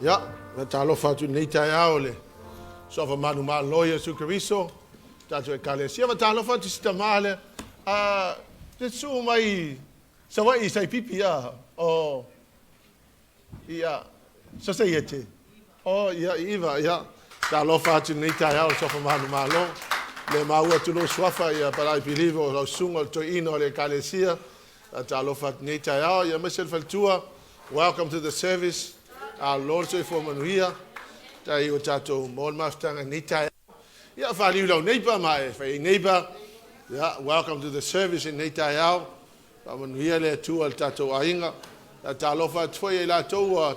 Ja, we talo fatu nei tai aole. So fa manu ma loya su Kristo. Tatu e kale sia we talo fatu sta male. Te su mai sa wai sai pipi ya. Oh. Ja. So se yete. Oh, ja, Iva, ja. Talo fatu nei tai aole so fa manu ma lo. Le maua tu no swafa ya, but I believe o lo sungo to ino le kale sia. Talo fatu nei tai aole ya mesel faltua. Welcome to the service. Our Lord say for manuia, tai o tato mon mastanga nita. Ya value lo neighbor mai, fa neighbor. Yeah, welcome to the service in nita yao. Manuia le tu al tato ainga. Ta lofa tfoye la to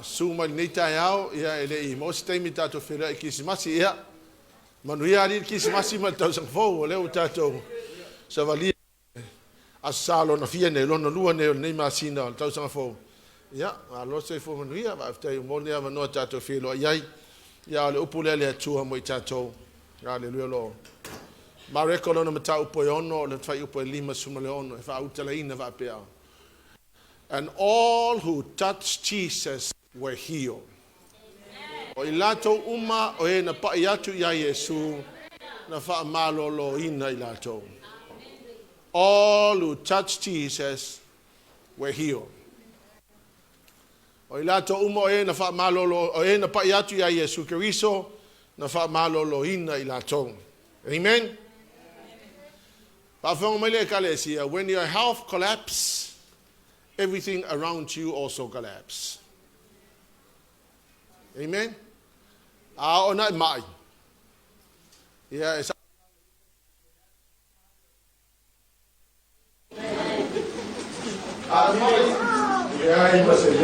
suma nita yao, ya ele I most time tato fela kisimasi ya. Manuia li kisimasi ma tau sang fo le o tato. Sa valia asalo na fia ne lo no lua ne nei masina tau sang fo. Ja, Lord say for manuia, va after you monia va no tato filo yai. Ya le upule le tua mo tato. Hallelujah Lord. MAREKO no mata upo yono le fai upo lima sumaleono fa utalaina va pea. And all who touched Jesus were healed. O ilato uma o e na pa yatu ya Yesu na fa malolo ina ilato. All who touched Jesus were healed. O ilato umo e na fa malolo o e na pa yatu ya Yesu Kristo na fa malolo ina ilato. Amen. Pa fa mele kalesia, when your health collapse, everything around you also collapse. Amen. Ona mai. Yeah, it's yeah, he must have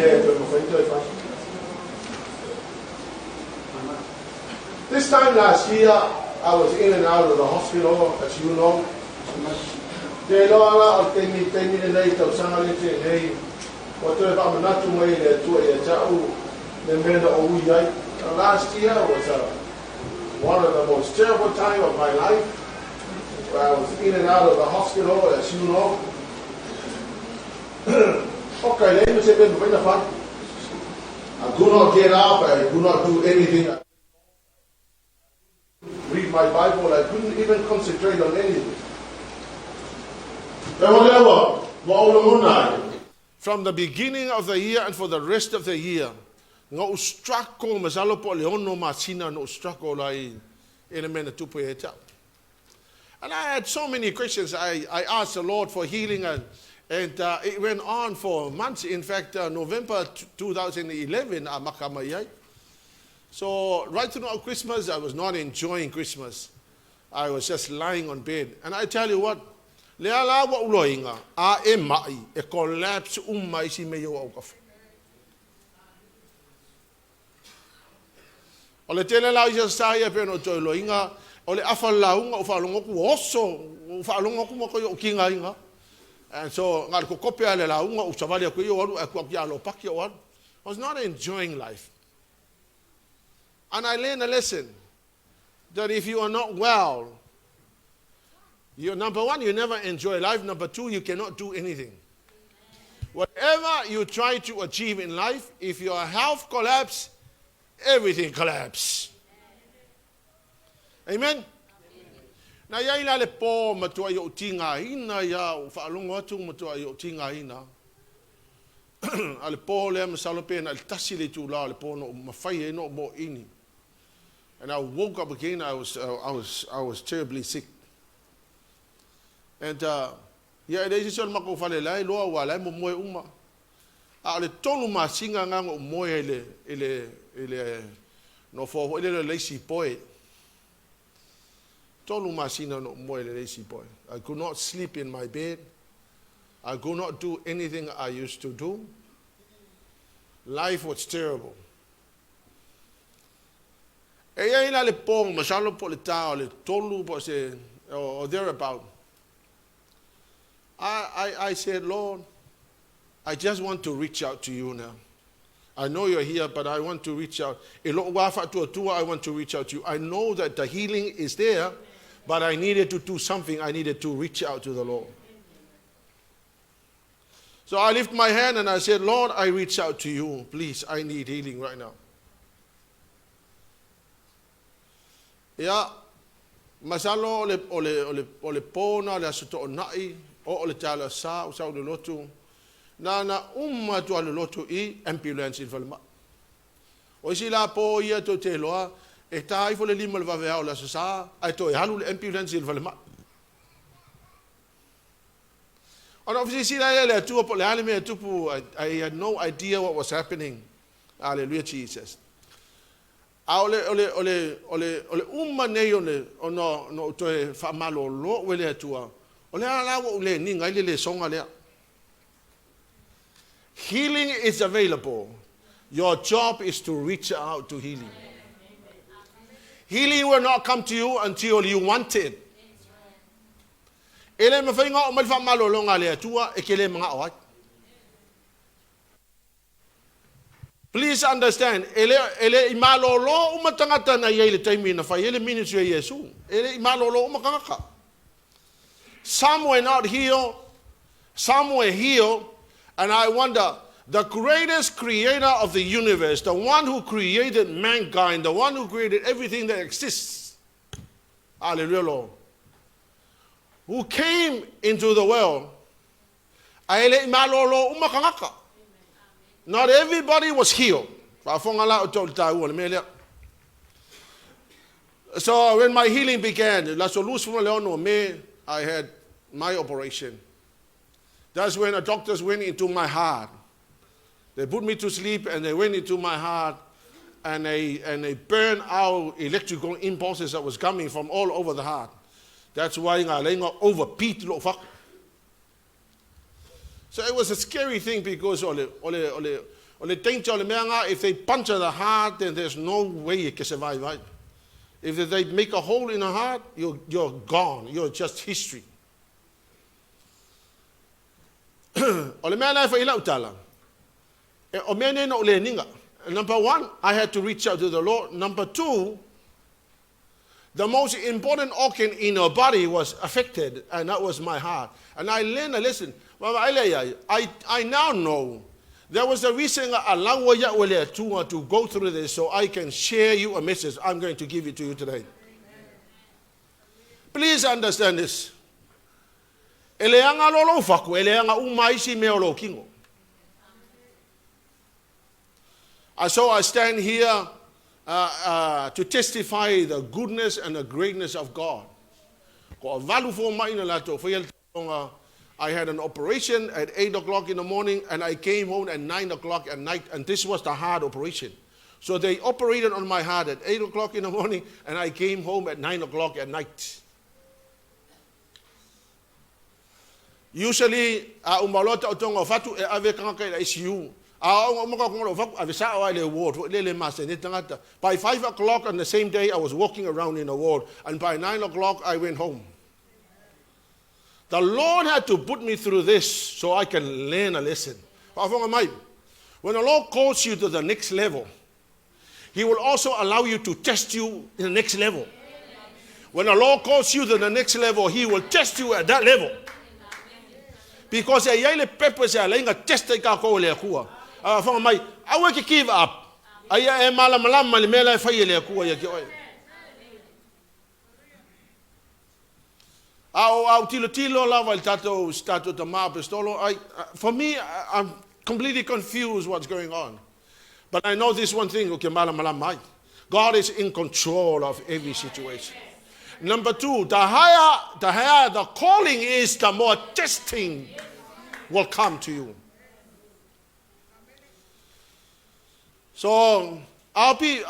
This time last year, I was in and out of the hospital, as you know. Te loa o te mi nei tau sanga le te nei. O te pa manatu mai le tua ia tau le mena o uiai. Last year was one of the most terrible time of my life. Where I was in and out of the hospital, as you know. Okay, let me say that I could not get up, I could not do anything. Read my Bible, I couldn't even concentrate on anything. From the beginning of the year and for the rest of the year, no strako masalo po leono masina no strako lai ina mena tupu eta. And I had so many questions. I asked the Lord for healing and it went on for months. In fact, November 2011, so right through Christmas, I was not enjoying Christmas. I was just lying on bed. And I tell you what, leala wa uloinga, a e mai, e collapse mai si meio aukaf. O le tele lau isa saia peno to uloinga, o le afa launga, o whalongoku oso, o whalongoku moko yo kinga inga. And so, I was not enjoying life. And I learned a lesson that if you are not well, number one, you never enjoy life. Number two, you cannot do anything. Whatever you try to achieve in life, if your health collapses, everything collapses. Amen? Na ia ila le po matua yo tinga ina ya o whaalongo atu matua yo tinga ina. Ale po le masalope na tasi le tu la le po no mawhai e no mo ini. And I woke up again, I was terribly sick. And ia ele isi sol mako whale lai loa wa lai mo moe uma. A le tonu ma singa ngang o moe ele no fo ele leisi poe. I could not sleep in my bed. I could not do anything I used to do. Life was terrible. Or thereabout. I said, Lord, I just want to reach out to you now. I know you're here, but I want to reach out. I want to reach out to you. I know that the healing is there, but I needed to do something. I needed to reach out to the Lord. So I lift my hand and I said, Lord, I reach out to you. Please, I need healing right now. Yeah. Masalo ole pona le asuto nai o ole tala sa o sa o lotu na umma tu ale lotu I ambulance il falma o si la po ia to te loa e tai fo le lima le vavea o la sa ai to e halu le ambulance il falma ona ofisi la le tu po le ale me tupu I had no idea what was happening. Hallelujah, Jesus. Ole umma nei no to e fa malo lo wele atua. Ole ala wo le ni ngai le songa le. Healing is available. Your job is to reach out to healing. Healing will not come to you until you want it. Ele me fainga o me fa malo lo ngale atua e kele mga awat. Please understand, ele imalolo umatangata na yele taimi na fa yele ministry Yesu. Ele imalolo umakanga. Some were not healed, some were healed, and I wonder, the greatest creator of the universe, the one who created mankind, the one who created everything that exists, hallelujah, Lord, who came into the world, ele imalolo umakanga. Not everybody was healed. So when my healing began, I had my operation. That's when the doctors went into my heart. They put me to sleep and they went into my heart and they burned out electrical impulses that was coming from all over the heart. That's why I overbeat. So it was a scary thing because if they puncture the heart, then there's no way you can survive, right? If they make a hole in the heart, you're gone. You're just history. Number one, I had to reach out to the Lord. Number two, the most important organ in your body was affected, and that was my heart. And I learned a lesson. I now know there was a reason I allow you to go through this so I can share you a message. I'm going to give it to you today. Please understand this. So I stand here to testify the goodness and the greatness of God. I had an operation at 8 o'clock in the morning and I came home at 9 o'clock at night, and this was the heart operation. So they operated on my heart at 8 o'clock in the morning and I came home at 9 o'clock at night. Usually, umalota otonga fatu e ave kanga ila ICU. By 5 o'clock on the same day, I was walking around in the ward, and by 9 o'clock, I went home. The Lord had to put me through this so I can learn a lesson. When the Lord calls you to the next level, He will also allow you to test you in the next level. When the Lord calls you to the next level, He will test you at that level. Because I want to give up. For me, I'm completely confused what's going on. But I know this one thing. God is in control of every situation. Number two, the higher the calling is, the more testing will come to you. So I'll be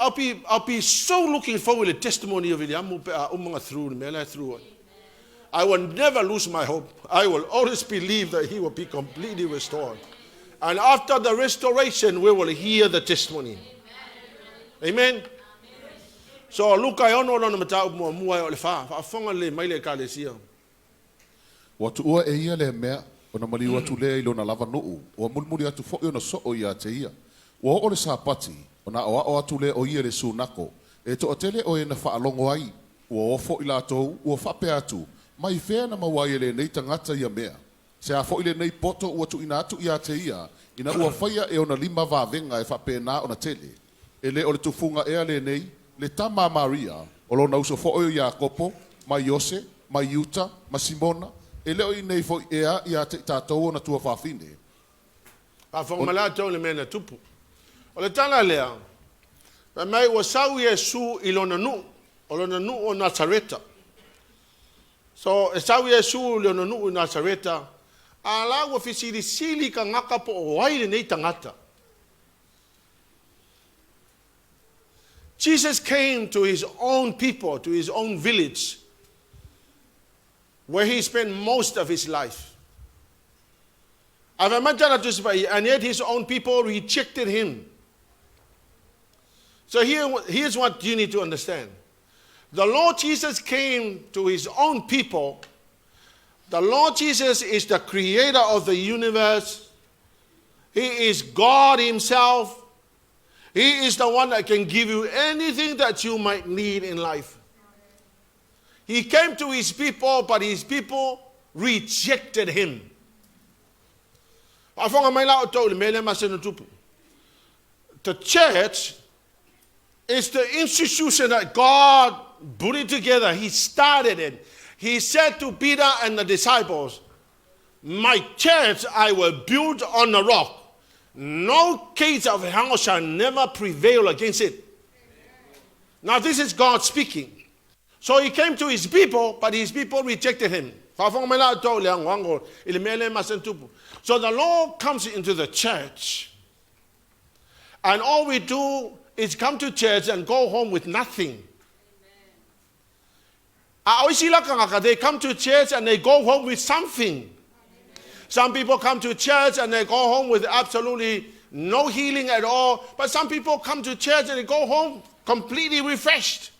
so looking forward to the testimony of it. I will never lose my hope. I will always believe that He will be completely restored. And after the restoration, we will hear the testimony. Amen. So look, I don't know matau mo mua o le fa afonga le mai le kalesia. Watu ua e ia le mea o na mali watu le ilo na lava no o mulmuli atu fo yo na so o ia te ia. Wa o le sapati o na o atu le o ia le sunako e to otele o e na fa alongo ai o fo ila to o fa pe atu mai fe na mawai le nei tangata ia mea. Se a fo'i le nei poto ua tu ina atu ia te ia, ina ua whaia e ona lima vāvenga e whapena ona tele. E le o le tufunga ea le nei, le tama Maria, o lona uso fo'o ia kopo, mai Yose, mai Yuta, ma Simona, e leo i nei fo'i ea ia te tātou ona tua whawhine. A whangamala tau le mena tupu. O le tala lea, mai ua sau Yesu I lona nu, o lona nu o Nazareta. So, e sau Yesu lona nu o Nazareta, a la ua fisiri sili ka ngaka po o waire nei tangata. Jesus came to his own people, to his own village, where he spent most of his life. And yet his own people rejected him. So here's what you need to understand. The Lord Jesus came to his own people. The Lord Jesus is the creator of the universe. He is God himself. He is the one that can give you anything that you might need in life. He came to his people, but his people rejected him. The church is the institution that God put it together. He started it. He said to Peter and the disciples, my church I will build on the rock. No gates of hell shall never prevail against it. Now this is God speaking. So he came to his people, but his people rejected him. So the Lord comes into the church, and all we do is come to church and go home with nothing. They come to church and they go home with something. Some people come to church and they go home with absolutely no healing at all. But some people come to church and they go home completely refreshed.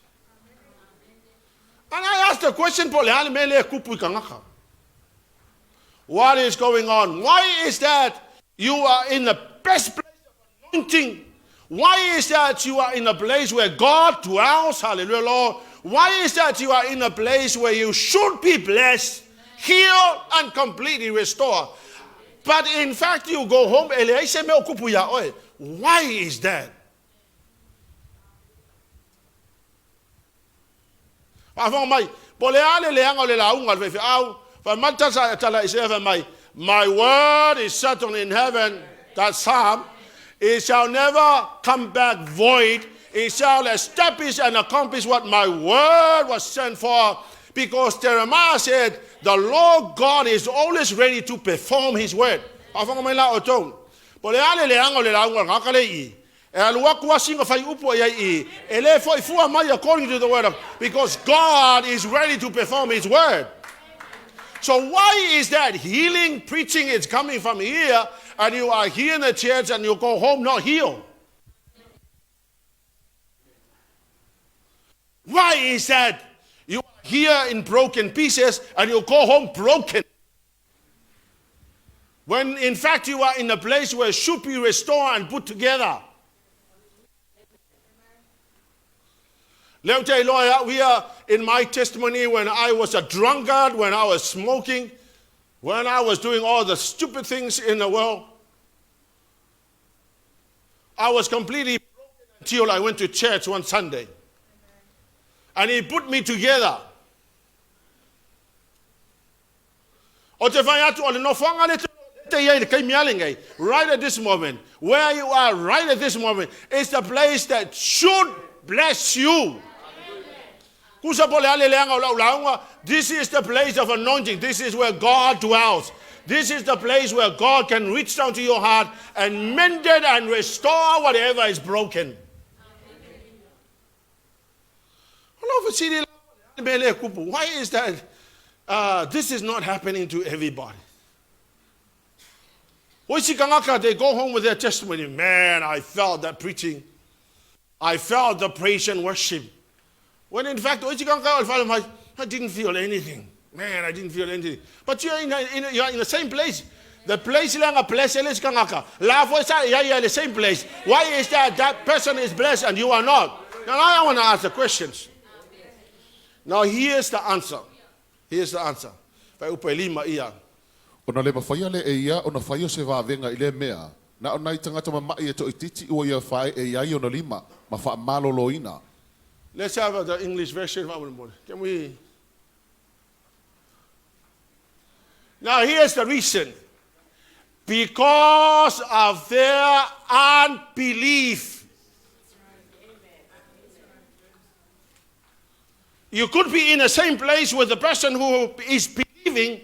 And I asked the question, what is going on? Why is that you are in the best place of anointing? Why is that you are in a place where God dwells? Hallelujah, Lord. Why is that you are in a place where you should be blessed, healed, and completely restored? But in fact, you go home. Why is that? My word is settled in heaven. That's Psalm. It shall never come back void. It shall establish and accomplish what my word was sent for. Because Jeremiah said, the Lord God is always ready to perform his word. According to the word of, because God is ready to perform his word. So why is that healing preaching is coming from here, and you are here in the church and you go home not healed? Why is that you are here in broken pieces and you go home broken? When in fact you are in a place where it should be restored and put together. Let me tell you, Lord, we are in my testimony when I was a drunkard, when I was smoking, when I was doing all the stupid things in the world. I was completely broken until I went to church one Sunday. And he put me together. Right at this moment, where you are right at this moment, is the place that should bless you. This is the place of anointing. This is where God dwells. This is the place where God can reach down to your heart and mend it and restore whatever is broken. Why is that? This is not happening to everybody. They go home with their testimony. Man, I felt that preaching. I felt the praise and worship. When in fact, I didn't feel anything. Man, I didn't feel anything. But you're in the same place. The place is the same place. Why is that person is blessed and you are not? Now I want to ask the questions. Now here's the answer. Here's the answer. Ona le mawhaia le e ia, ona whai o se vāwenga i le mea. Na ona i tangata mamai e to i titi ua ia whae e iai ona lima, ma wha malolo ina. Let's have the English version. Can we? Now here's the reason. Because of their unbelief. You could be in the same place with the person who is believing,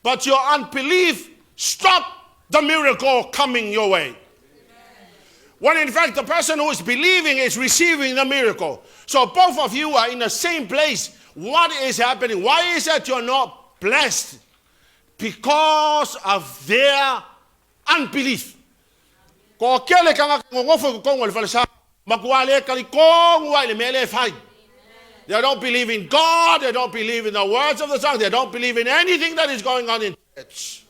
but your unbelief stopped the miracle coming your way. When in fact the person who is believing is receiving the miracle. So both of you are in the same place. What is happening? Why is it you're not blessed? Because of their unbelief. Ko kele kanga ngofo ko ngol falsa makwale kali ko ngwale mele fai. They don't believe in God, they don't believe in the words of the song, they don't believe in anything that is going on in church.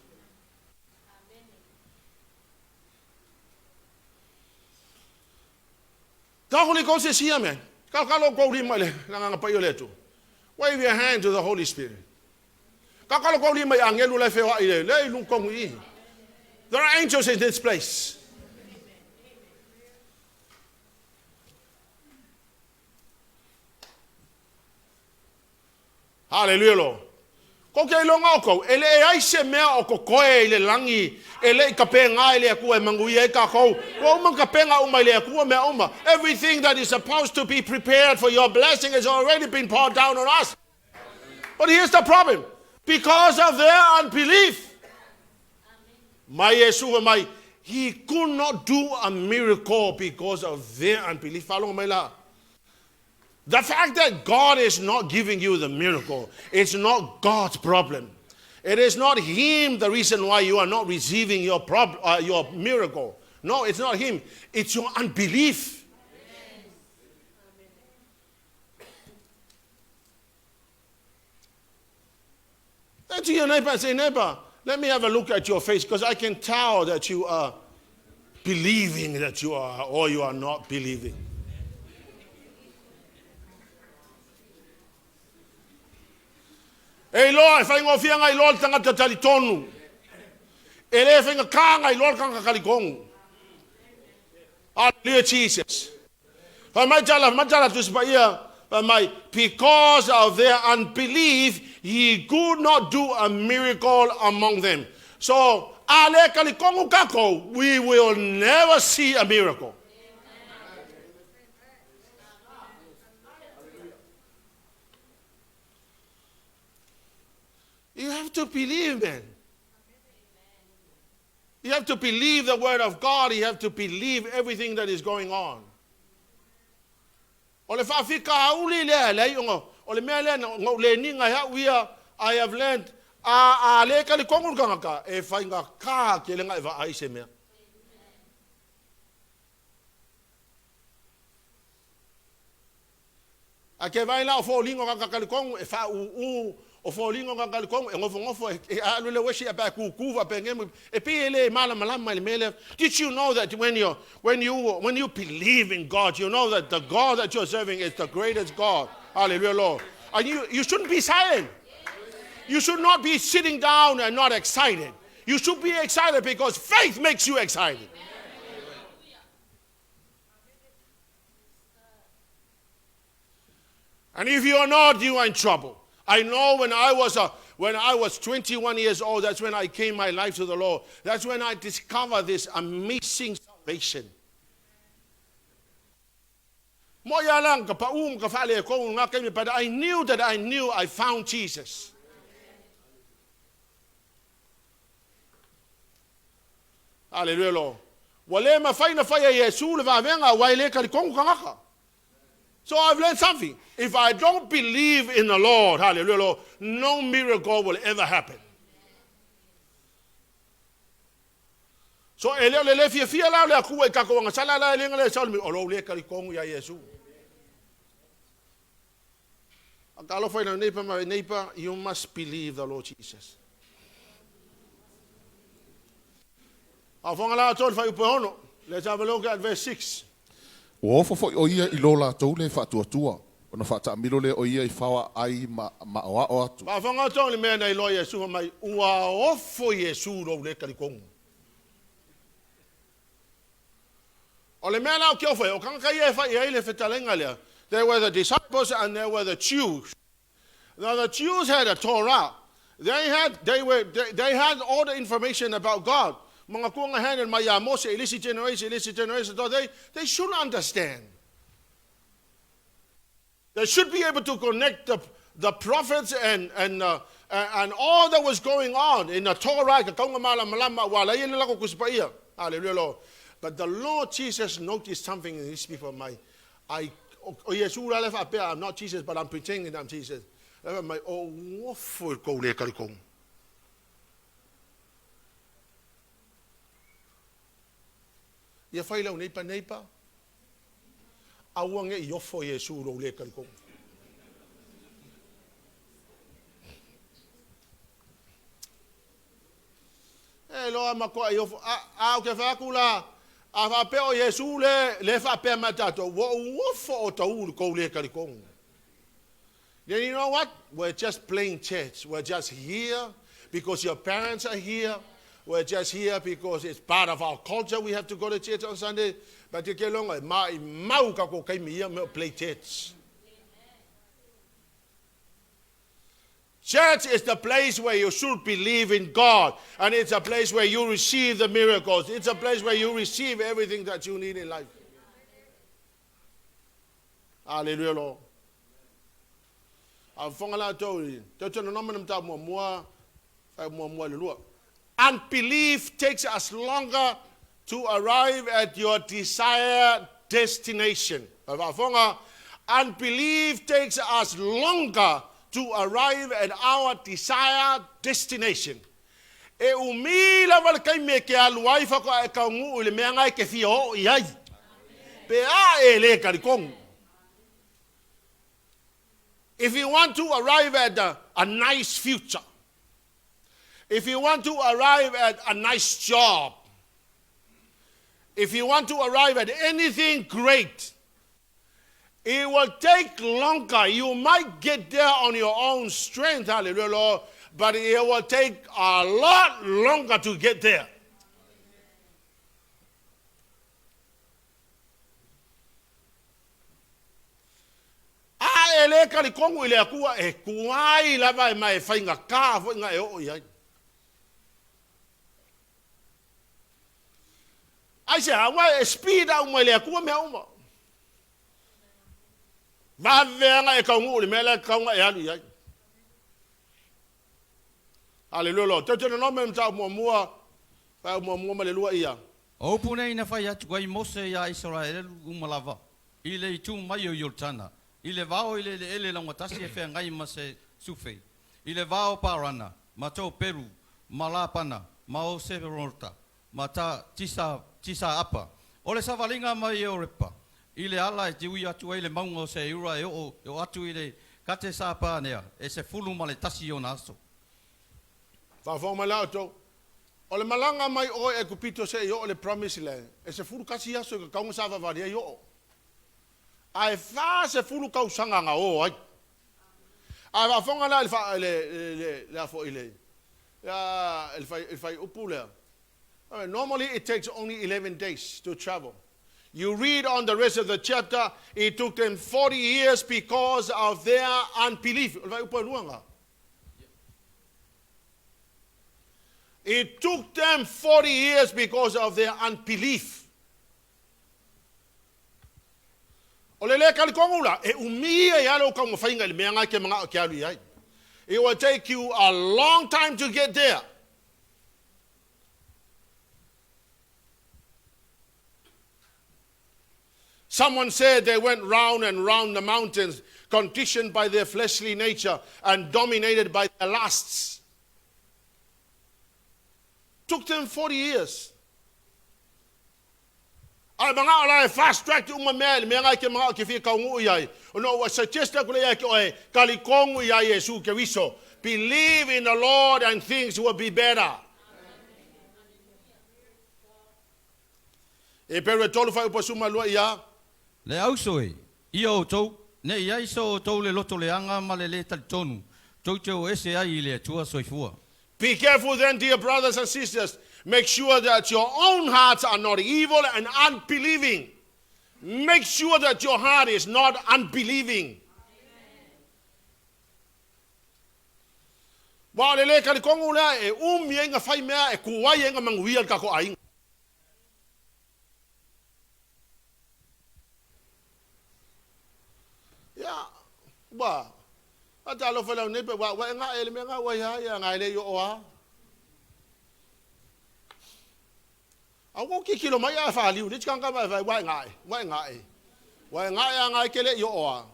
The Holy Ghost is here, man. Wave your hand to the Holy Spirit. There are angels in this place. Hallelujah, Lord. Ko ke longa ko ele ai se mea o ko koe ile langi ele ka penga ile ku e mangui e ka ko man ka penga uma ile ku me uma. Everything that is supposed to be prepared for your blessing has already been poured down on us. But here's the problem. Because of their unbelief, my Yeshua, my he could not do a miracle because of their unbelief. Follow me la. The fact that God is not giving you the miracle, it's not God's problem. It is not Him the reason why you are not receiving your miracle. No, it's not Him. It's your unbelief. Then to your neighbor and say, neighbor, let me have a look at your face because I can tell that you are believing that you are or you are not believing. Hey Lord, if I go fia ngai Lord tanga tatali tonu. Ele fenga ka ngai Lord kanga kalikong. Hallelujah, Jesus. Because of their unbelief, He could not do a miracle among them. So, we will never see a miracle. You have to believe, man. You have to believe the word of God. You have to believe everything that is going on. I have learned o folingo ngal kong ngofo alule weshi aba ku pengem epile mala mele. Did you know that when you believe in God, you know that the God that you're serving is the greatest God. Hallelujah, Lord. And you shouldn't be silent. You should not be sitting down and not excited. You should be excited because faith makes you excited. And if you are not, you are in trouble. I know when I was 21 years old, that's when I gave my life to the Lord. That's when I discovered this amazing salvation. But I knew that I found Jesus. Hallelujah, Lord. So I've learned something. If I don't believe in the Lord, hallelujah, Lord, no miracle will ever happen. So I neighbor, you must believe the Lord Jesus. Let's have a look at verse 6. O fo o ia I lo la tau le fatuatua. Ona whatamilo le o ia I whawa ai ma o atu. Ma whanga tōng le mea nei loa Yesu mai, ua ofo Yesu rau le karikongu. O le mea nao kia ofo o kankai e whai e le whetalenga lea. There were the disciples and there were the Jews. Now the Jews had a Torah. They had all the information about God. Mga kuanga hanan mai a Mose, illicit generation. So they should understand. They should be able to connect the prophets and all that was going on in the Torah. Hallelujah. But the Lord Jesus noticed something in these people. I'm not Jesus, but I'm pretending I'm Jesus. Ia whai lau neipa. Awange I ofo Yesu rau le karikong. E loa makoa I ofo. Au ke whakula. A whapeo Yesu le whapea matato. Wa ofo Otahuhu kou le karikong. Then you know what? We're just playing church. We're just here because your parents are here. We're just here because it's part of our culture. We have to go to church on Sunday. But you can't long mau ka ko kai mi play church. Church is the place where you should believe in God. And it's a place where you receive the miracles. It's a place where you receive everything that you need in life. Hallelujah, Lord. Unbelief takes us longer to arrive at your desired destination. Unbelief takes us longer to arrive at our desired destination. E umila wal kai me ke aluai fa ko e ka ngu le me ngai ke fio iai. Pe a e le karikong. If you want to arrive at a nice future, if you want to arrive at a nice job, if you want to arrive at anything great, it will take longer. You might get there on your own strength, hallelujah, Lord, but it will take a lot longer to get there. Ele kali kongu ile akua e kuai lava mai fainga ka fo nga e o ia. Ai se awa speed au mai le akua me uma. Va venga e kongu le mele konga e alu ia. Hallelujah. Deuteronome mta mua pa mua le lua ia. O pune ina fai atu ai Mose ya Israel umalava. Ile itu mai o Yordana. Ile vao ile ele la matasi e fe ngai ma se sufe. Ile vao parana, mato Peru, malapana, mao severorta, mata tisa apa. Ole savalinga mai Europa. Ile ala e tiwi atu ile maungo se ura e o atu ile kate sapa nea e se fulu male tasi o naso. Fa fo malauto. Ole malanga mai o e kupito se yo ole promise land. E se fulu kasi aso ka kaunga sava varia yo. Ai fa se fulu kau sanga nga o ai. Ai va fonga la la fo ile. Ya el fai upula. Normally it takes only 11 days to travel. You read on the rest of the chapter, it took them 40 years because of their unbelief. It took them 40 years because of their unbelief. It will take you a long time to get there. Someone said they went round and round the mountains, conditioned by their fleshly nature and dominated by their lusts. Took them 40 years. Ai mga ala fast track uma mel me ngai ke mga ke fi kaungu iai. No wa suggest ko le ke oi kalikongu iai Yesu ke wiso. Believe in the Lord and things will be better. EPERU tolu fa upasuma lua ia. Le ausoi, ia o tau, Ne iai so tau le loto le anga ma le tali tonu. Tau tau ese ai I le tua soifua. Be careful then, dear brothers and sisters. Make sure that your own hearts are not evil and unbelieving. Make sure that your heart is not unbelieving. Wa le ka kongu la e yenga fai mea e kuwai yenga manguia ka ko ai. Ya, ba. Ata lo fa la ne pe wa nga ele me nga wa ya nga ele yo wa. Awo ki kilo mai a fa liu, dit kan ka vai wa ngai. Wa ngai a ngai kele yo wa.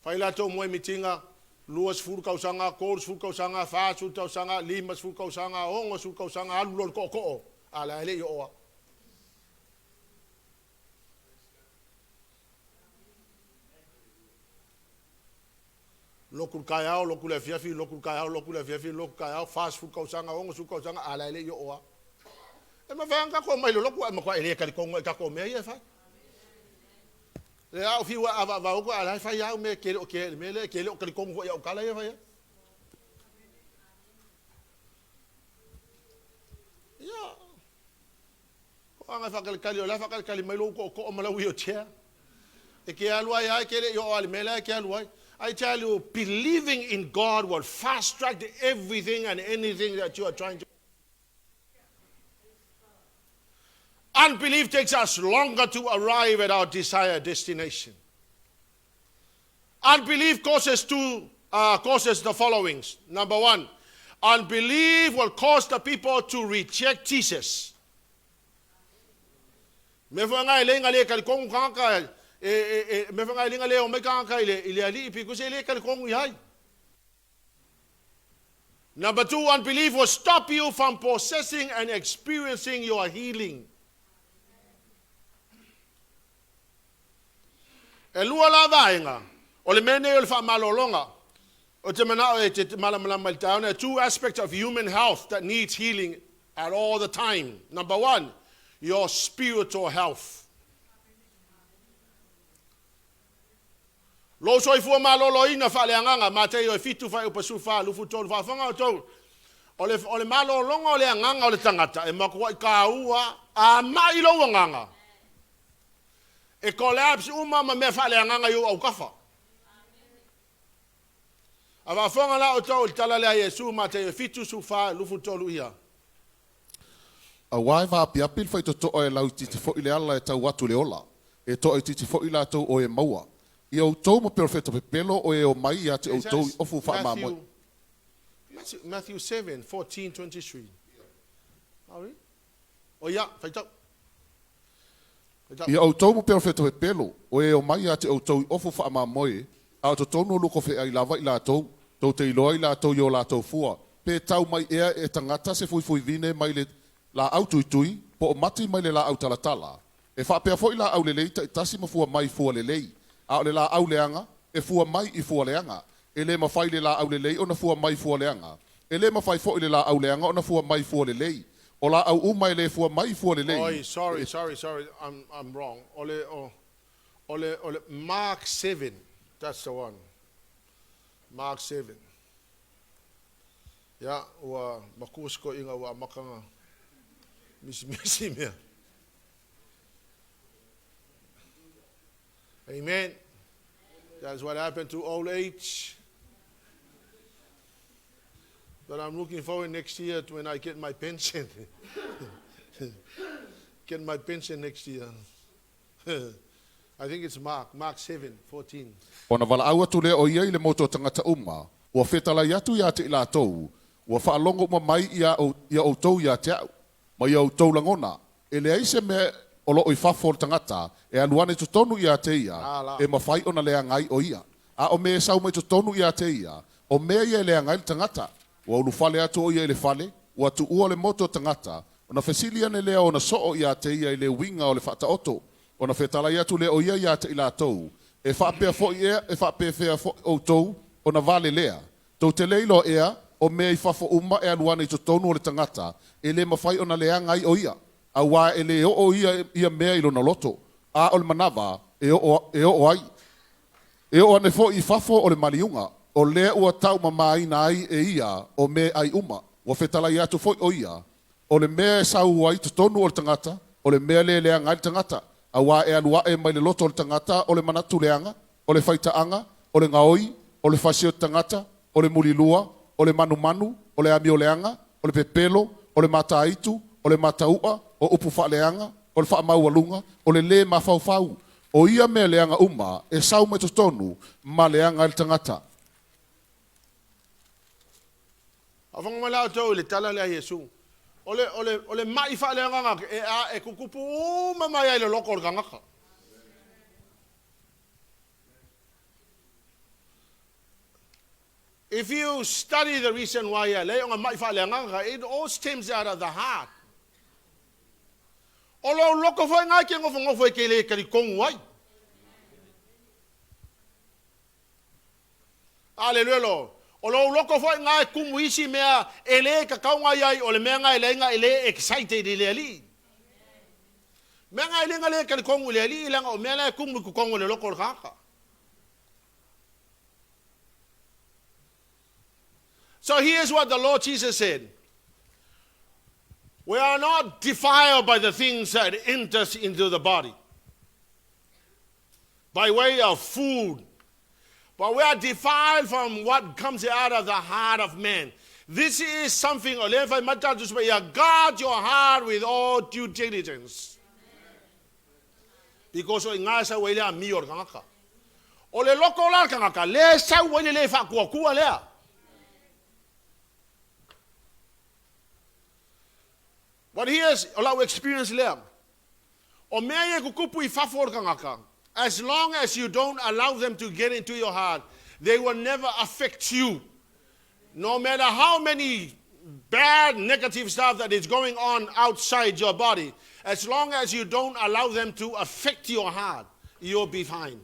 Faila to mo mitinga, luas furu kausanga, kors furu kausanga, fa furu kausanga, limas furu kausanga, ongos furu kausanga, alu ko ala ele yo wa. Lokul kayao, lokul fiafi, lokul kayao, fast food kausanga, ongos food kausanga, ala ele yo wa. E ma vanga ko mai lo lokul ma ko ele ka ko ka ko me ye fa. Le au fi wa va ko ala fa ya me ke me le ke le ka ko ya kala ye fa ya. Ya. Ko anga fa ka la fa ka mai lo ko ma la wi o tia. E ke alwa ya ke le yo al me la ke alwa. I tell you, believing in God will fast track everything and anything that you are trying to. Unbelief takes us longer to arrive at our desired destination. Unbelief causes the following. Number one, unbelief will cause the people to reject Jesus. Me fanga lenga le kal kong kanga me fanga lenga le o me kanga ile ali because ele kal kong yai. Number two, unbelief will stop you from possessing and experiencing your healing. Elua la vainga, o le mene o le fa malolonga, o te mana o te malamala maltauna, two aspects of human health that needs healing at all the time. Number one, your spiritual health. Lo soi fu malolo ina fa le nganga mate o fitu fa o pasu fa lu fu tol fa fanga o tol. O le malolonga o le nganga o le tangata e mako ka ua a mai lo nganga. E collapse uma ma me fa le nganga yo au kafa. Ava fonga la o tol tala le Yesu mate o fitu su fa lu fu tolu ia. A wai va pia pil fai to e lau titi fo ile ala e tau watu le ola. E to e titi fo ila tau o e maua. I au tau mo perfecto pe pelo o e o mai ia te au tau ofu fa ma moi. Matthew 7, 14, 23. Alright? O ia, fai tau. I au tau mo perfecto pe pelo o e o mai ia te au tau ofu fa ma moi. A to tonu luko fe ai lava ila tau. Tau te iloa ila tau yo la tau fua. Pe tau mai ea e tangata se fui vine mai le la au tui po o mati mai le la au talatala. E fa pea foi la au le lei tasi ma fua mai fua le lei. A le la au leanga e fua mai I fua leanga. E le mawhai le la au le lei o na fua mai fua leanga. E le mawhai foi le la au leanga o na fua mai fua le lei. O la au umai le fua mai fua le lei. Oi, sorry. I'm wrong. Ole Mark 7. That's the one. Mark 7. Ya, wa makusko inga wa makanga. Misi mea. Amen. That's what happened to old age. But I'm looking forward next year to when I get my pension. Get my pension next year. I think it's Mark 7, 14. Ona wala aua tule o ia I le moto tangata uma. Ua whetala yatu ia te ila tau. Ua whaalongo ma mai ia o tau ia te au. Ma ia o tau langona. E le aise me o lo I whafo tangata. E aluane to tonu ia te ia. E mawhai ona lea ngai o ia. A o me sau mai to tonu ia te ia. O mea ia lea ngai tangata. Ua ulu fale atu o ia le fale. Ua tu ua le moto tangata. Ona whesilia ne lea ona soo ia te ia I le winga o le whata oto. Ona whetala ia tu le o ia te ila tau. E whapea fo i ea, e whapea whea fo o tau, o na vale lea. Tau te leilo ea, o mea I whafo uma e aluana I to tonu o le tangata, e le mawhai o na lea ngai o ia. A wā e le o ia mea I lona loto. A o le manava, e o ai. E o ane fo I whafo o le maliunga, o lea ua tau mamaina ai e ia, o mea ai uma. Wa whetala I atu fo o ia, o le mea e sau ai to tonu o le tangata, o le mea le lea ngai le tangata. A wā e alua e mai le loto o le tangata, o le manatu leanga, o le whaitaanga, o le ngaoi, o le whasio tangata, o le mulilua, o le manu, o le amio leanga, o le pepelo, o le mataitu, o le mataua, o upu wha leanga, o le wha maualunga, o le mawhauwhau. O ia mea leanga uma, e sau mai tonu, ma leanga le tangata. Awhanga malau tau le tala lea Yesu. Ole mai wha leanga ngaka, e kukupu mai ai le loko o le ngaka. If you study the reason why it all stems out of the heart. Olo loko foi ngai ke ngofo ke le kali kongu ai. Hallelujah. Olo loko foi ngai kumu isi mea ele ka kaunga ai ole mea ngai ele excited ile ali. Mea ngai le ngai kali kongu ile ali langa o mea le kumu ku kongu le loko kaka. So here's what the Lord Jesus said. We are not defiled by the things that enters into the body, by way of food, but we are defiled from what comes out of the heart of man. This is something, guard your heart with all due diligence. Because o ingasa wele a mior kangaka. O le loko la kangaka, le sa wele le fa kua lea. But here's our experience there. As long as you don't allow them to get into your heart, they will never affect you. No matter how many bad, negative stuff that is going on outside your body, as long as you don't allow them to affect your heart, you'll be fine.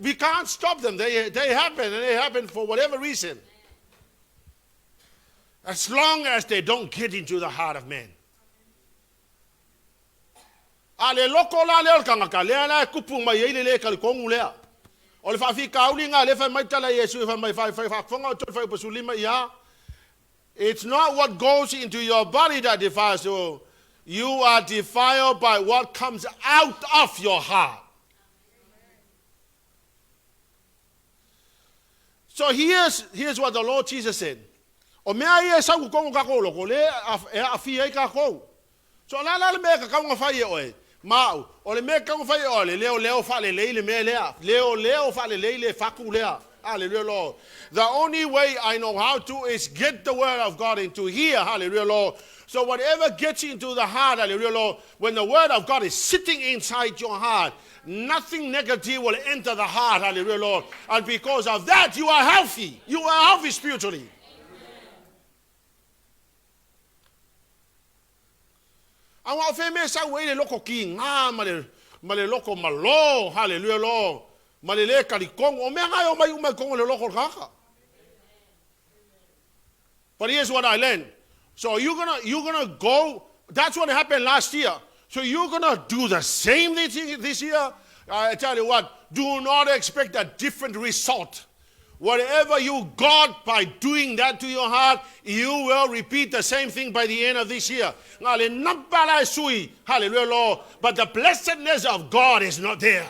We can't stop them. They happen, and they happen for whatever reason. As long as they don't get into the heart of man. Ale loko la le kangaka le la kupu mai ile le kal kongu le. O le fa fi kaulinga le fa mai tala Yesu fa mai fa fonga to fa posulima ya. It's not what goes into your body that defiles you. You are defiled by what comes out of your heart. So here's what the Lord Jesus said. O mea ia sa ku kongo kako loko le a fi ai kako. So la me ka kongo fa ye oe. Mau, o le me kongo fa ye o le leo fa le le me lea. Leo fa le fa ku lea. Hallelujah, Lord. The only way I know how to is get the word of God into here. Hallelujah, Lord. So whatever gets into the heart, hallelujah, Lord, when the word of God is sitting inside your heart, nothing negative will enter the heart, hallelujah, Lord. And because of that, you are healthy. You are healthy spiritually. And what famous I wait a local king, male local malo, hallelujah, Lord. Malele kalikong, o mea o mai umai le local kaka. But here's what I learned. So you're gonna go. That's what happened last year. So you're gonna do the same thing this year. I tell you what. Do not expect a different result. Whatever you got by doing that to your heart, you will repeat the same thing by the end of this year. Hallelujah, Lord. But the blessedness of God is not there.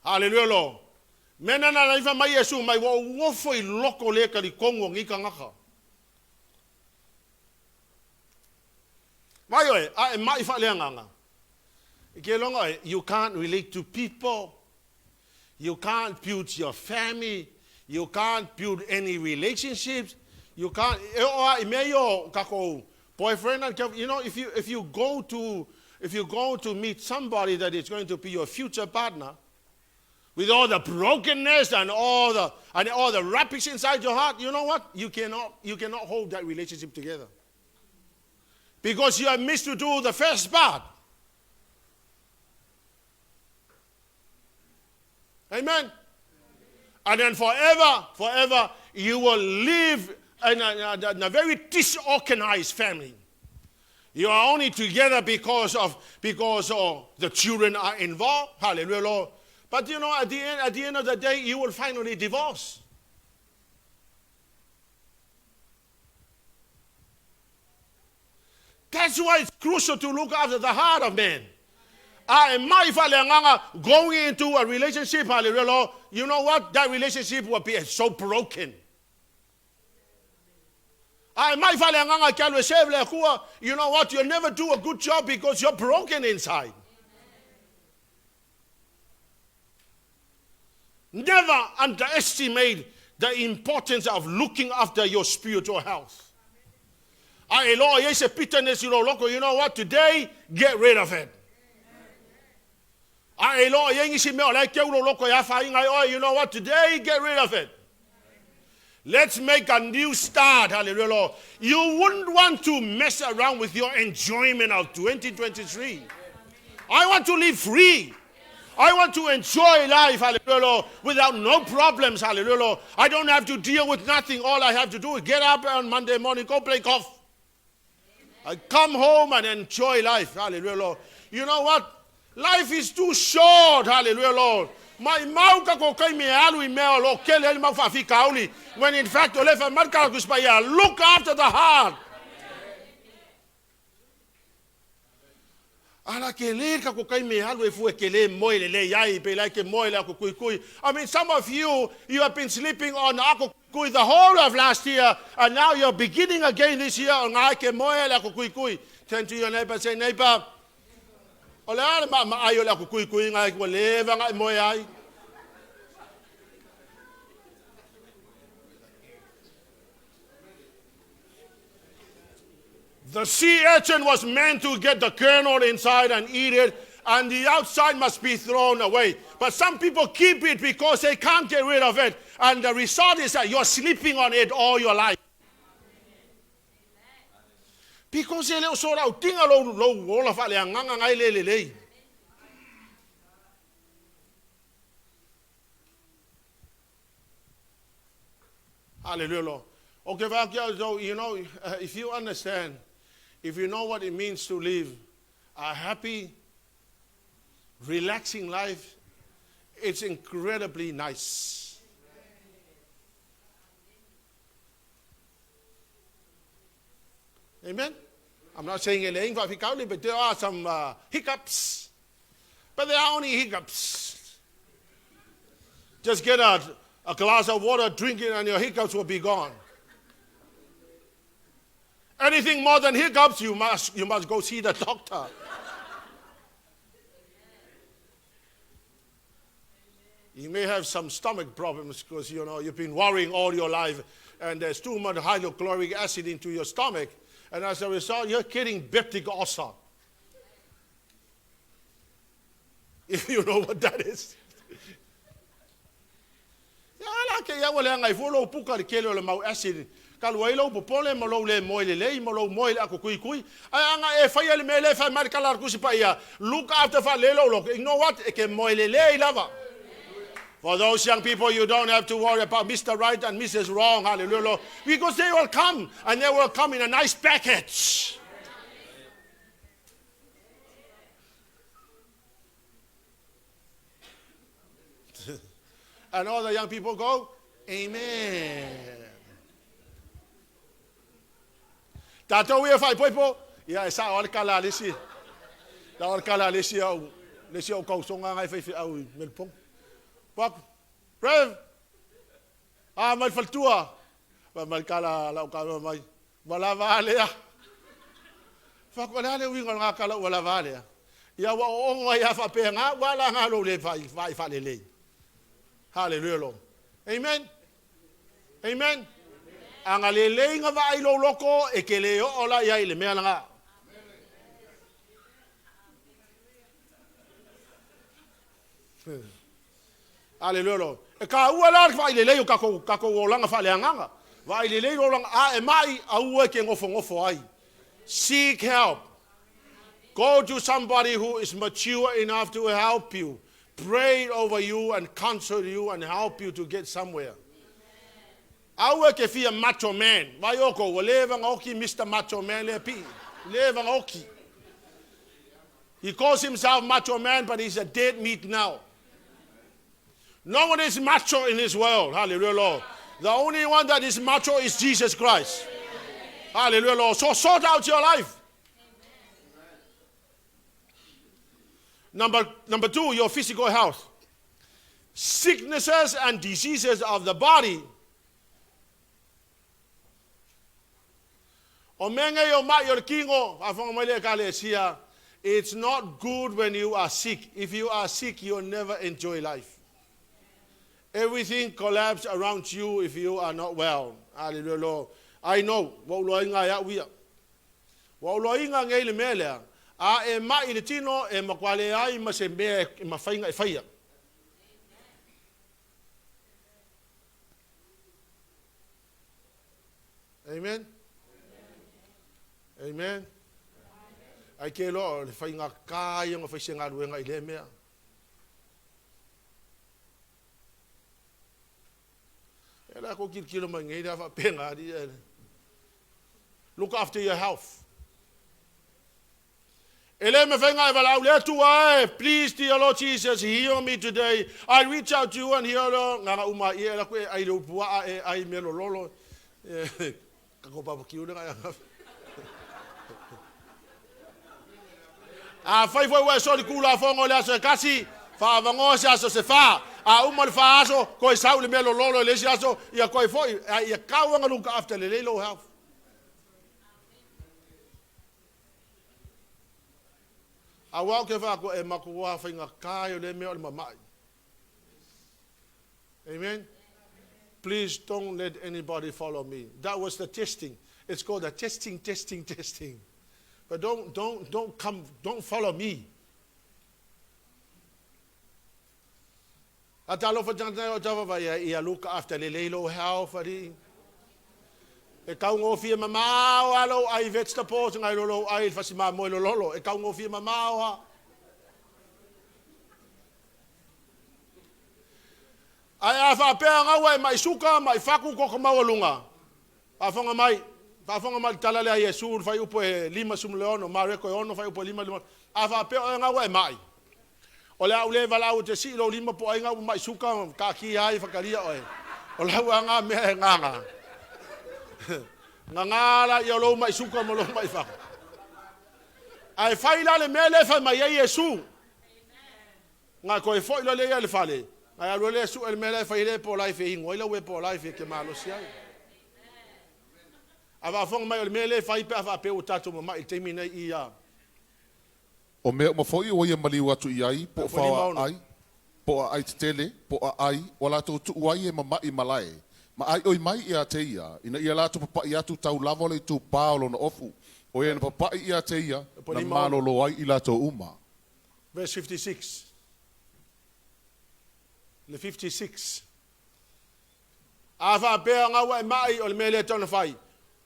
Hallelujah, Lord. Mena na laifa mai Yesu mai wo foi loko le ka di kongo ngi ka ngaka. Mai oi, a mai fa le nganga. Ke longa, you can't relate to people. You can't build your family. You can't build any relationships. You can't meyo kako boyfriend and you know if you go to meet somebody that is going to be your future partner. with all the brokenness and all the rubbish inside your heart, you know what? You cannot hold that relationship together. Because you have missed to do the first part. Amen? And then forever, you will live in a very disorganized family. You are only together because the children are involved. Hallelujah, Lord. But you know, at the end of the day, you will finally divorce. That's why it's crucial to look after the heart of man. Going into a relationship, hallelujah, Lord, you know what? That relationship will be so broken. You know what? You'll never do a good job because you're broken inside. Never underestimate the importance of looking after your spiritual health. You know what? Today, get rid of it. You know what? Today, get rid of it. Let's make a new start. Hallelujah, Lord. You wouldn't want to mess around with your enjoyment of 2023. I want to live free. I want to enjoy life, hallelujah, Lord, without no problems, hallelujah, Lord. I don't have to deal with nothing. All I have to do is get up on Monday morning, go play golf. I come home and enjoy life, hallelujah, Lord. You know what? Life is too short, hallelujah, Lord. When in fact, look after the heart. I mean, some of you have been sleeping on the whole of last year, and now you're beginning again this year. Turn to your neighbor and say, neighbor, the sea urchin was meant to get the kernel inside and eat it, and the outside must be thrown away. But some people keep it because they can't get rid of it, and the result is that you're sleeping on it all your life. Because hallelujah, Lord. Okay, so you know, if you understand, if you know what it means to live a happy, relaxing life, it's incredibly nice. Amen? I'm not saying it, but there are some hiccups. But they are only hiccups. Just get a glass of water, drink it, and your hiccups will be gone. Anything more than hiccups, you must go see the doctor. You may have some stomach problems because, you know, you've been worrying all your life and there's too much hydrochloric acid into your stomach. And as a result, you're getting peptic ulcer. If you know what that is. Acid. Look after you know what? For those young people, you don't have to worry about Mr. Right and Mrs. Wrong, hallelujah, because they will come, and they will come in a nice package. And all the young people go, amen. Tato we fai poipo, ya sa or kala lesi. Da or kala lesi au ko songa ngai fai au melpong. Pak, Rev. Mal faltua. Mal kala la ka mai. Wala vale ya. Fak wala le winga nga kala wala vale ya. Ya wa o ya fa pe nga wala nga lo le fai fa le. Hallelujah, Lord. Amen. Amen. Ang alele nga va ilo loko e ke le o la ya ile me nga. Hallelujah lo. E ka ua la fa ile le ka ko langa fa le nganga. Va ile le lo langa a e mai a ua ke ngofo ai. Seek help. Go to somebody who is mature enough to help you. Pray over you and counsel you and help you to get somewhere. Awe ke fia macho man. Vayoko, waleva ngoki Mr. Macho Man le pi. Leva ngoki. He calls himself macho man, but he's a dead meat now. No one is macho in this world. Hallelujah, Lord. The only one that is macho is Jesus Christ. Hallelujah, Lord. So sort out your life. Number 2, your physical health. Sicknesses and diseases of the body. It's not good when you are sick. If you are sick, you'll never enjoy life. Everything collapses around you if you are not well. Hallelujah, Lord. I know. A e mai le tino e makwale ai ma se me e mafainga e faia. Amen. Amen. Ai ke lo le fainga kai nga faisanga ruenga i le mea. Ela ko kilo mangai da fa penga di. Look after your health. Please, dear Lord Jesus, heal me today. I reach out to you and heal health. Amen. Please don't let anybody follow me. That was the testing. It's called the testing. But don't follow me. Look after the health. E kau ngofia mamao alo ai vegetables ngai lolo ai fasima mo lolo e kau ngofia mamao ai afa pe nga mai suka mai faku ko mawalunga afonga mai tala le Yesu fai upo lima sumleono mareko ono fai upo lima afa pe nga mai ola ule vala u te silo lima po nga mai suka ka ki ai fakaria ola nga me nga ngala yo mai suka mo lo mai fa ai fai la le mele fa mai Yesu nga ko fo lo le le fale ai lo le su el mele fa ile po life e ngoi lo we po life ke malo sia ava fo mai le mele fa ipe ava pe o tatu mo mai termina ia o me mo fo o ye mali watu ia po fa ai po ai tele po ai wala to tu ai e mama i malai. Ma ai oi mai ia te ia, ina ia la tu papa ia tu tau lavo le tu Paulo na ofu. O ia na papa ia te ia, na malo lo ai ila to uma. Verse 56. Le 56. Ava bea ngawa mai o le mele tona fai.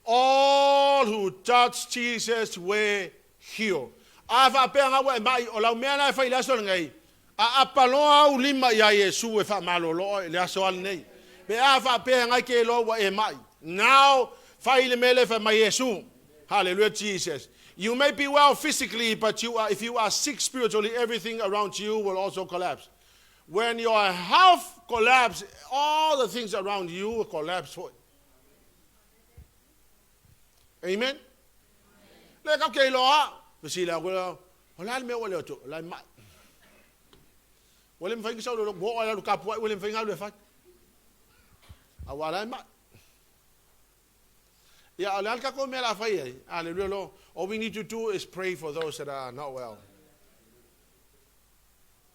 All who touch Jesus were healed. Ava bea ngawa mai o lau mea na fai laso ngai. A apaloa u lima ia Yesu e fa malo lo le aso al nei. Now, hallelujah, Jesus. You may be well physically, but if you are sick spiritually, everything around you will also collapse. When your health collapses, all the things around you will collapse. Amen? Hallelujah. All we need to do is pray for those that are not well.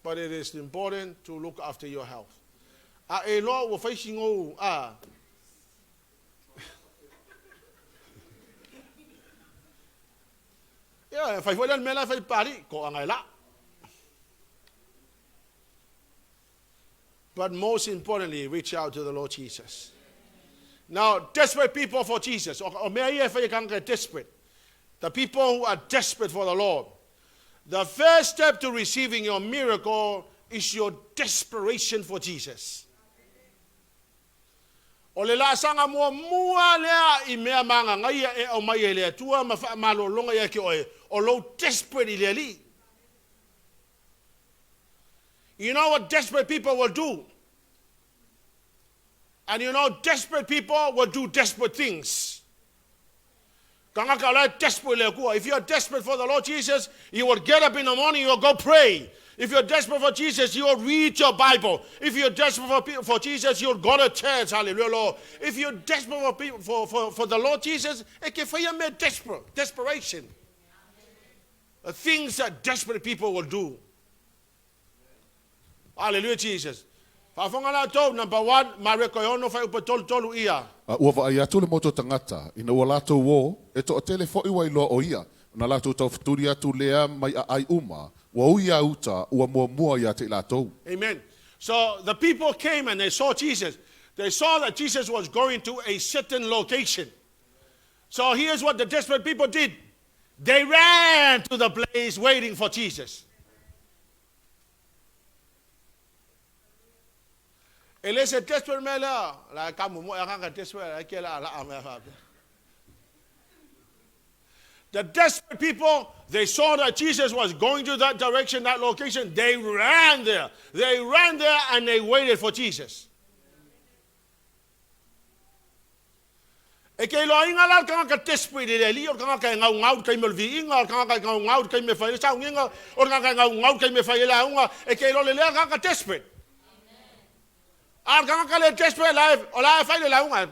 But it is important to look after your health. We're facing yeah, fai folan mela fai pari ko angai la. but most importantly, reach out to the Lord Jesus. Now, desperate people for Jesus, or may I get desperate? The people who are desperate for the Lord. The first step to receiving your miracle is your desperation for Jesus. O le la sanga mua lea I mea manga ngai e o mai e lea tua malolonga ia ki oe o lo desperate I lea li. You know what desperate people will do? And you know desperate people will do desperate things. If you are desperate for the Lord Jesus, you will get up in the morning, you will go pray. If you're desperate for Jesus, you will read your Bible. If you're desperate for Jesus, you'll go to church. Hallelujah, Lord. If you're desperate for the Lord Jesus, it can feel desperation. The things that desperate people will do. Hallelujah, Jesus. Number one, MAREKO ia. Ua va ia tole moto tangata ina ua lato wo e to tele fo iwa ilo o ia na lato tau futuri atu lea mai ai uma wa uia uta ua mua ia te lato. Amen. So the people came and they saw Jesus. They saw that Jesus was going to a certain location. So here's what the desperate people did. They ran to the place waiting for Jesus. The desperate people, they saw that Jesus was going to that direction, that location. They ran there. They ran there and they waited for Jesus. E ke lo inga la kanga desperate le li o kanga ka ngau kai melvi inga kanga ka ngau kai me fa sa inga o kanga ka ngau kai me fa la unga e ke lo le kanga desperate. Ar kanga ka le desperate life o la fa le la unga.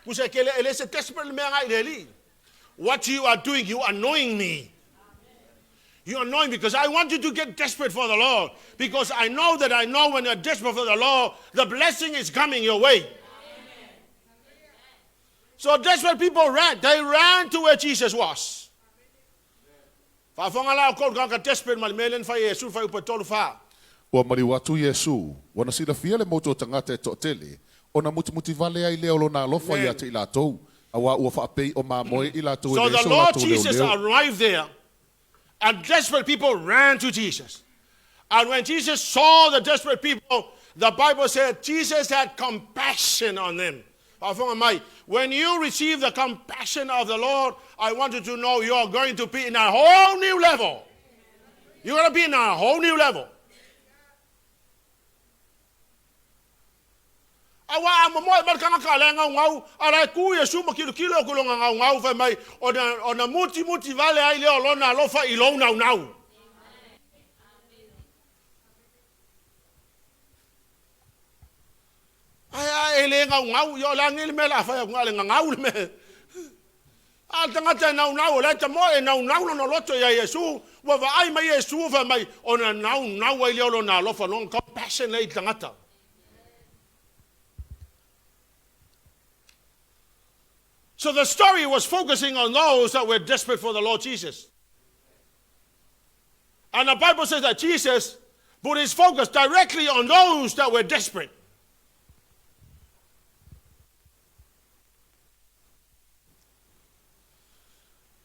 Musa ke le se desperate me ngai le li. What you are doing, you are annoying me. You're annoying because I want you to get desperate for the Lord. Because I know when you're desperate for the Lord, the blessing is coming your way. Amen. So desperate people ran. They ran to where Jesus was. Ua mari watu Yesu, wana sila fiele moto tangata e totele, ona muti vale ai leo lona alofa ia te ilatou, awa ua whaapei o mamoe ilatou. So the Lord Jesus arrived there. And desperate people ran to Jesus. And when Jesus saw the desperate people, the Bible said Jesus had compassion on them. When you receive the compassion of the Lord, I want you to know you are going to be in a whole new level. You're going to be in a whole new level. Awa mo ba kanga kala ngau ara ku Yesu mo kilo ku lo ngau fa mai ona muti vale ai le olona lo fa ilo nau. Ai ele ngau yo la ngil me la fa ngau me. A tanga te nau le te mo e nau no loto ya Yesu wa va ai mai Yesu fa mai ona nau ai le olona lo fa long compassion le tangata. So the story was focusing on those that were desperate for the Lord Jesus. And the Bible says that Jesus put his focus directly on those that were desperate.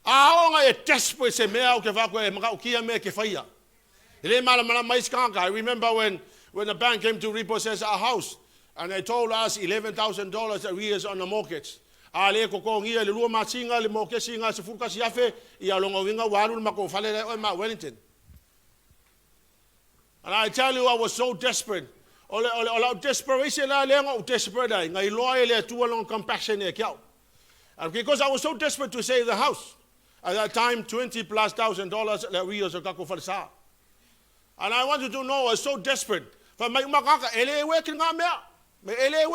I remember when the bank came to repossess our house and they told us $11,000 arrears on the mortgage. Ale ko ko ngia le lua masinga le mo ke singa se fuka siafe ia longo winga walu mako fale o ma Wellington. And I tell you, I was so desperate. All desperation la le desperate ai ngai loa le tu long compassion e kiao. And because I was so desperate to save the house. At that time $20,000+ le rios ka ko falsa. And I wanted to know, I was so desperate. For my makaka ele working nga mea. You know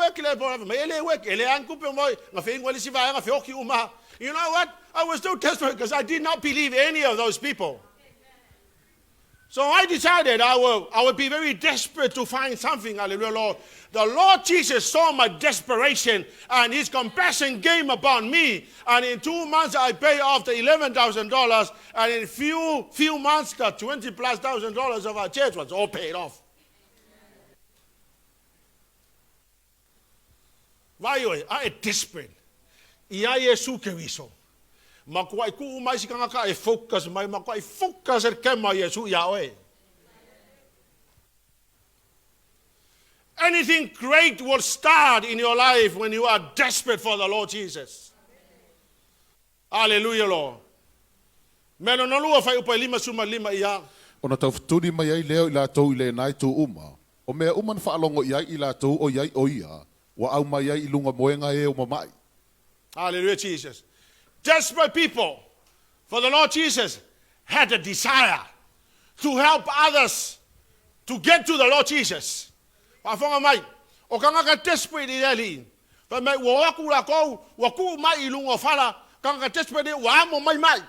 what? I was so desperate because I did not believe any of those people. So I decided I would be very desperate to find something, hallelujah, Lord. The Lord Jesus saw my desperation, and his compassion came upon me. And in 2 months, I paid off the $11,000. And in few months, the $20,000+ of our church was all paid off. Why I am desperate. Ia Yesu Keriso. Makuai ku umai si kanga ka focus mai makuai focus kema Yesu Yahweh. Anything great will start in your life when you are desperate for the Lord Jesus. Hallelujah, Lord. Meno no lua fai upa lima suma lima ia. Ona tau futuri mai ai leo ila tau ile nai tu uma. O mea uman whaalongo iai ila tau o iai o ia. Wa au mai ai ilunga moenga e o mamai. Hallelujah, Jesus. Desperate people for the Lord Jesus had a desire to help others to get to the Lord Jesus. Pafonga mai, o kanga ka desperate i ali. Pa mai wo aku la ko, wa ku mai ilunga fala, kanga ka desperate wa mo mai mai.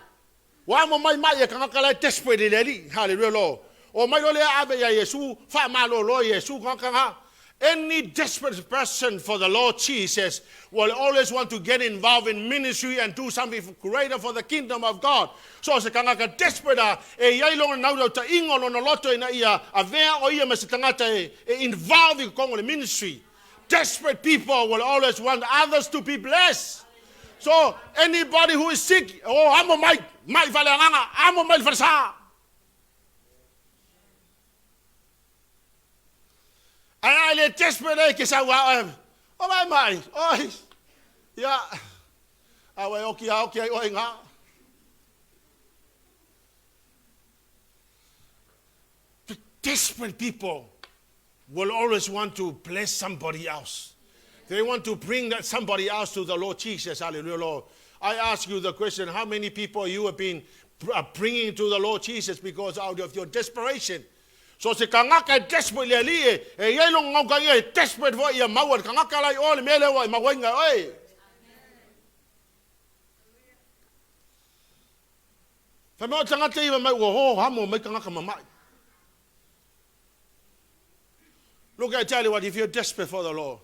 Wa mo mai mai kanga ka la desperate i ali. Hallelujah, Lord. O mai lo le ave ya Yesu, fa ma lo Yesu kanga. Any desperate person for the Lord Jesus will always want to get involved in ministry and do something greater for the kingdom of God. So se kanga ka desperate e yai longa nau ta ingo no loto ina ia a vea o ia me se tangata e involved in kongo ministry. Desperate people will always want others to be blessed. So anybody who is sick, oh amo mai vale nganga, amo mai farsa. I le desperate que sa wa o mai oi ya awe oki oi nga the desperate people will always want to bless somebody else. They want to bring that somebody else to the Lord Jesus. Hallelujah, Lord. I ask you the question, how many people you have been bringing to the Lord Jesus because out of your desperation? So se kangaka desperate le ali e yelong ngau ka ye desperate vo ia mawar kangaka lai ole mele wa mawenga oi. Fa mo tanga te mai wo ho hamo mai kangaka mamai. Look, I tell you what, if you're desperate for the Lord,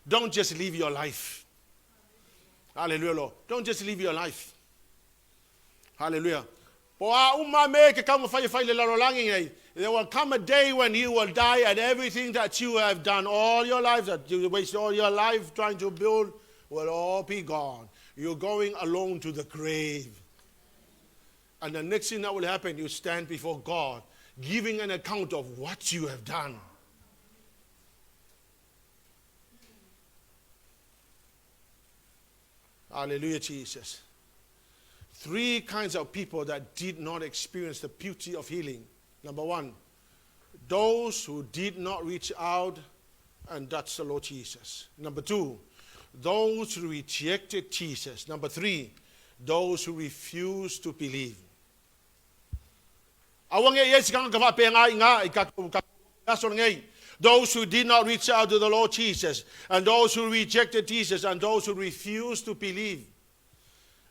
don't just live your life. Hallelujah, Lord. Don't just live your life. Hallelujah. Po a uma me ke kamo fai le laro langi nei. There will come a day when you will die and everything that you have done all your life, that you wasted all your life trying to build, will all be gone. You're going alone to the grave. And the next thing that will happen, you stand before God, giving an account of what you have done. Hallelujah, Jesus. 3 kinds of people that did not experience the beauty of healing. Number 1, those who did not reach out and touch the Lord Jesus. Number 2, those who rejected Jesus. Number 3, those who refused to believe. Those who did not reach out to the Lord Jesus, and those who rejected Jesus, and those who refused to believe.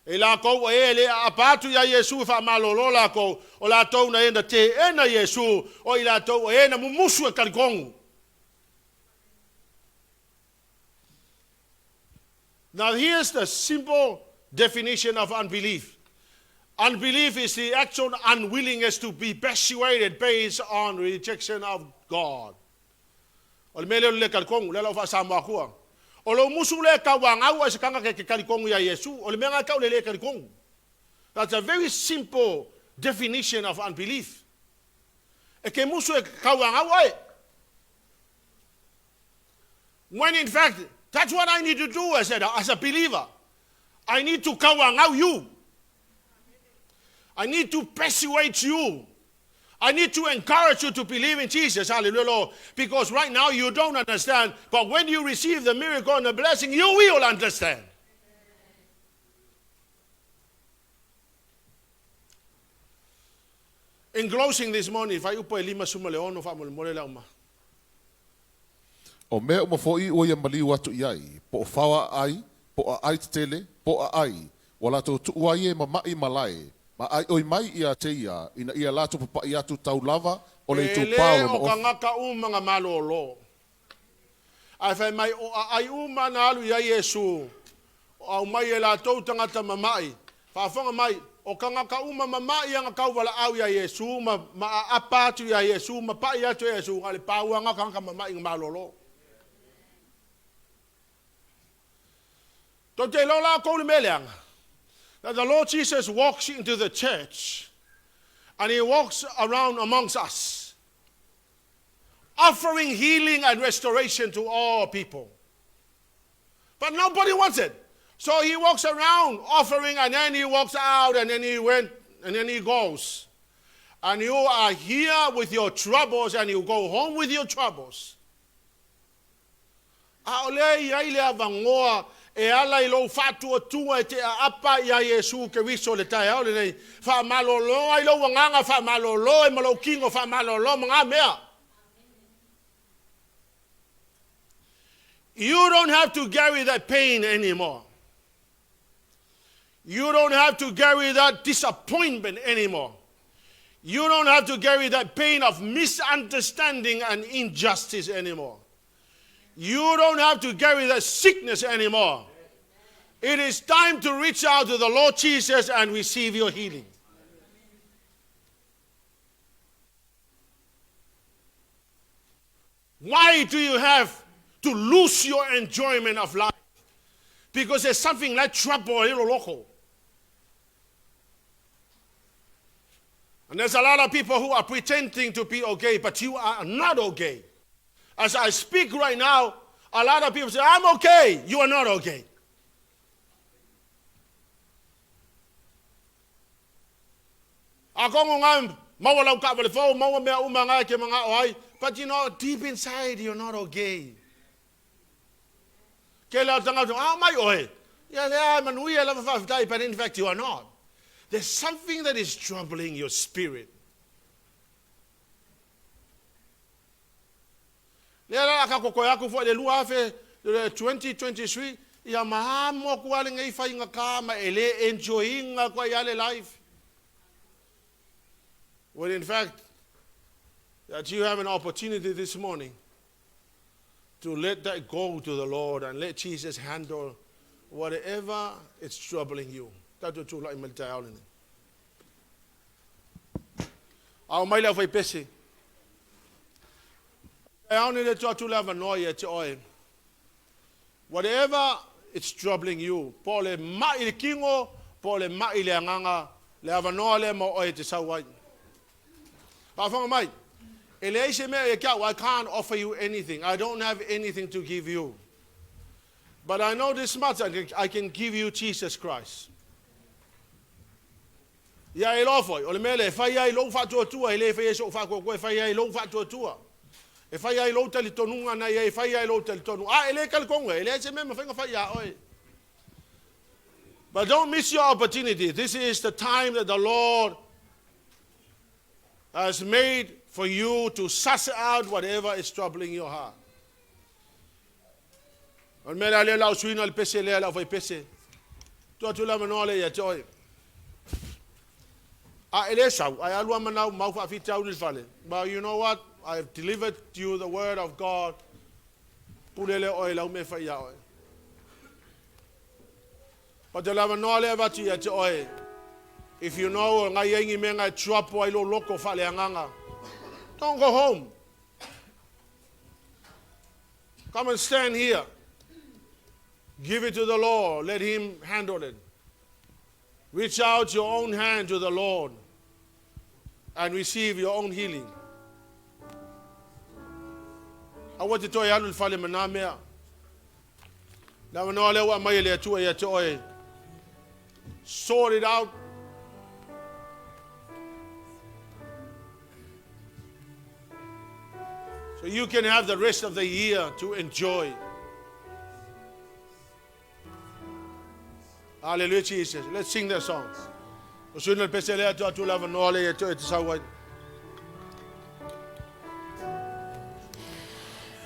E la kou e le apatu ya Yesu fa malolo la kou o la tou na enda te ena Yesu o i la tou e na mumusu e karikongu. Now here's the simple definition of unbelief. Unbelief is the actual unwillingness to be persuaded based on rejection of God. O le mele le karikongu le la fa sa makua. O lo musu le ka wangau se kanga ke kalikongu ya Yesu o le menga ka le kalikongu. That's a very simple definition of unbelief. E ke musu e ka wangau ai. When in fact that's what I need to do as a believer. I need to ka wangau you. I need to persuade you. I need to encourage you to believe in Jesus, hallelujah, Lord, because right now you don't understand, but when you receive the miracle and the blessing, you will understand. In closing this morning, if I upo lima suma leono fa mo le lauma. O mea o mafoi o ia mali watu iai, po o whawa ai, po a ai tele, po a ai, wala tō tuua ie mamai malai, Ma ai oi mai ia te ina ia lato papa ia tu tau lava, o le tu Ele Paulo o na ka ofa. ngaka umanga malolo. Ai fai mai o ai uma na alu ia Yesu. Au mai e la tau tangata mamai. Whaafonga mai, o ka ngaka uma mamai anga kauwala au ia Yesu, ma apatu ia Yesu, ma pai atu ia Yesu, ngale pau anga ka ngaka mamai ngā malolo. Tō te lola kouli meleanga. That the Lord Jesus walks into the church, and he walks around amongst us, offering healing and restoration to all people. But nobody wants it. So he walks around offering, and then he walks out, and then he went, and then he goes. And you are here with your troubles, and you go home with your troubles. Aole iaile avangoa e ala I lo fatua tua e te apa ia Yesu ke wiso le tai au le nei. Fa malolo ai lo wanganga fa malolo e malo kingo fa malolo mga mea. You don't have to carry that pain anymore. You don't have to carry that disappointment anymore. You don't have to carry that pain of misunderstanding and injustice anymore. You don't have to carry that sickness anymore. It is time to reach out to the Lord Jesus and receive your healing. Why do you have to lose your enjoyment of life? Because there's something like trouble or little local. And there's a lot of people who are pretending to be okay, but you are not okay. As I speak right now, a lot of people say, I'm okay. You are not okay. But you know, deep inside, you're not okay. But in fact, you are not. There's something that is troubling your spirit. Lera ka koko yaku fo le lua fe 2023 ya mahamo kwa le ngai fa inga kama ele enjoying kwa yale life. Well, in fact, that you have an opportunity this morning to let that go to the Lord and let Jesus handle whatever is troubling you. Tatu tu lai malta yaulini. Au mai la fai pese. Whatever is troubling you, pole mai kingo, pole mai le anganga, le avanoa le mo oe te sawai. Pafanga mai, eleise me e kia, I can't offer you anything. I don't have anything to give you. But I know this much, I can give you Jesus Christ. Ya e lofoi, ole mele, fai ai lo fatua tua, ele fai so fa ko fai ai lo fatua tua. E fai ai lo tali tonunga na e fai ai lo tali tonu. Ele kal konga, ele se me fai fai ya oi. But don't miss your opportunity. This is the time that the Lord has made for you to suss out whatever is troubling your heart. On me la la suina al pese le la fai pese. Tu la manole ya toi. Ele sau, ai alua manau mau fa fitau ni fale. But you know what? I have delivered to you the word of God. Pulele oi lau me fa ya oi. But the lava no le vati ya oi. If you know ngai yengi me ngai chuapo ai lo loko fa le anganga. Don't go home. Come and stand here. Give it to the Lord. Let him handle it. Reach out your own hand to the Lord and receive your own healing. I want to tell you, I'll follow Manamea. Now, when all I may let you sort it out. So you can have the rest of the year to enjoy. Hallelujah, Jesus. Let's sing that song.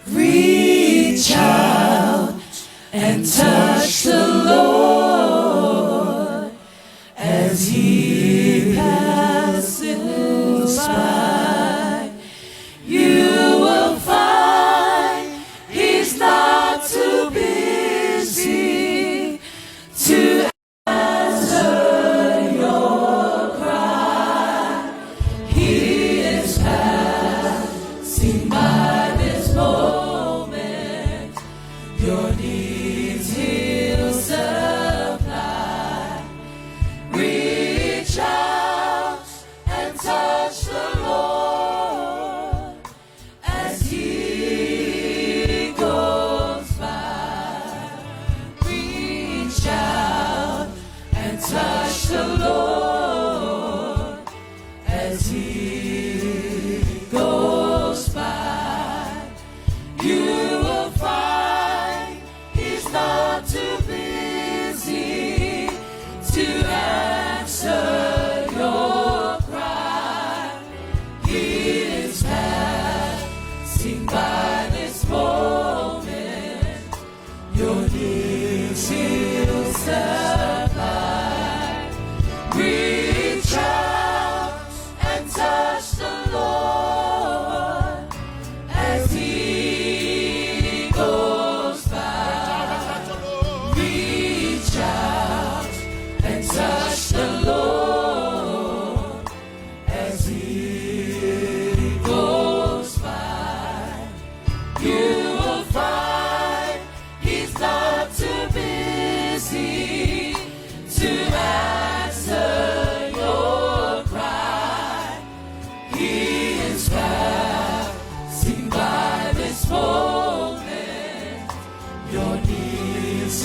Reach out and touch the Lord as He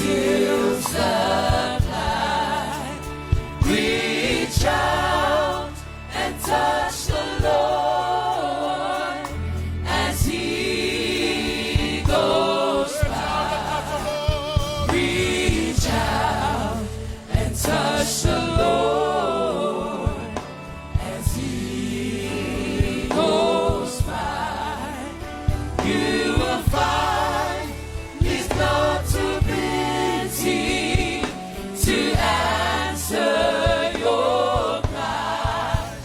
he'll supply. Reach out and touch the Lord as he goes by. Reach out and touch the Lord as he goes by. You will find he's not too busy to answer your cry.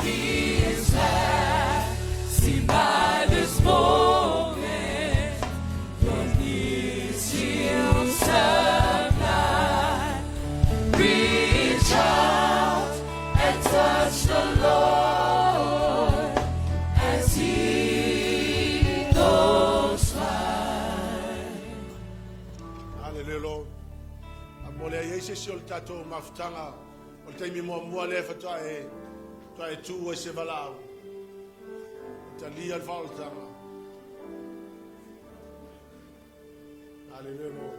He is passing by this moment. Your needs he'll supply. Reach out and touch the Lord as he goes by. Hallelujah, Lord. Amole Yesu sul tato maftanga. O te mi mo le fa e tu e se valau. Ta li al faltanga. Hallelujah, Lord.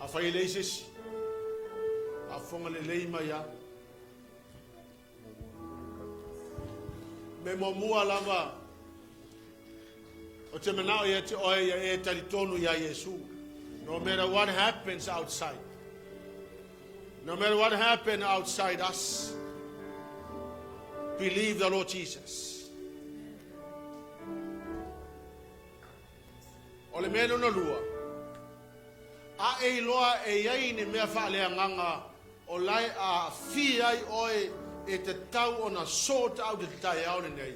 A fai leises. A fonga le leima ya. Me mo mua lava. O te manao ia te oe ia e talitonu ia Yesu. No matter what happens outside. No matter what happens outside us. Believe the Lord Jesus. O le mea no lua. A e loa e iai ni mea whaale nganga. O lai a fi ai oe e te tau o na sota au te tai au nei.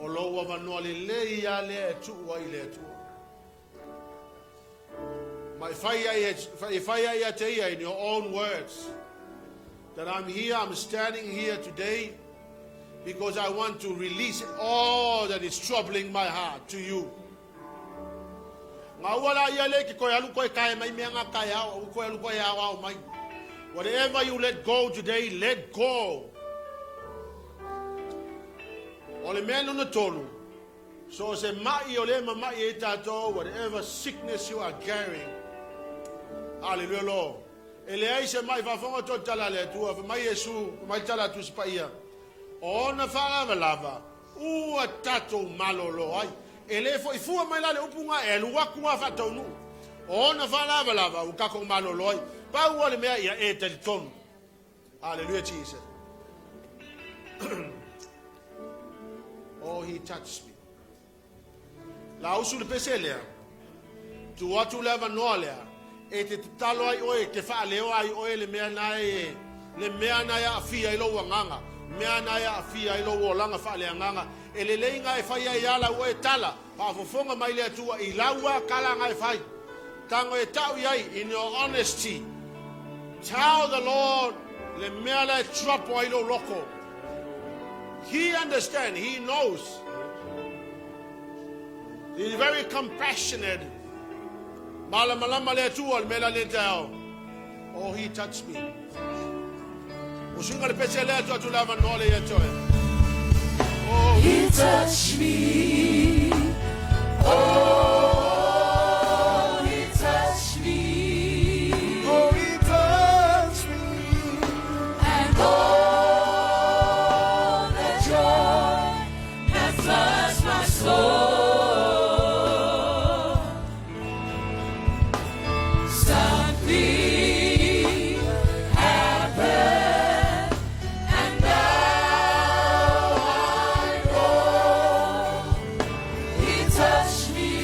O loa wanoa le ia le e tua i le tua. My fire in your own words, that I'm here, I'm standing here today because I want to release all that is troubling my heart to you. Whatever you let go today, let go. So whatever sickness you are carrying, hallelujah, Lord. Eleisa mai va fonga to tala le tua fa mai Yesu mai tala tu spaia. Ona fa lava. U atato malo lo ai. Ele fo ifu mai la le upunga e lu wakua fa tonu. Ona fa lava u ka ko malo lo ai. Pa u le mea ia e te ton. Hallelujah, Jesus. Oh, he touched me. La usu le peselea. Tu watu leva noalea. E te talo ai oe ke wha leo ai oe le mea nai a fia i lo wanganga. Mea nai a fia i lo langa wha lea nganga. E le leinga e whai ai ala oe tala. Pa fofonga mai lea tua i laua kala ngai whai. Tango e tau iai in your honesty. Tell the Lord le mea le trapo ai lo loko. He understands, he knows. He's very compassionate. Oh, he touched me. Oh, He touched me. Oh, he touched me. Oh, he touched me. And all the joy that floods my soul. Touch me.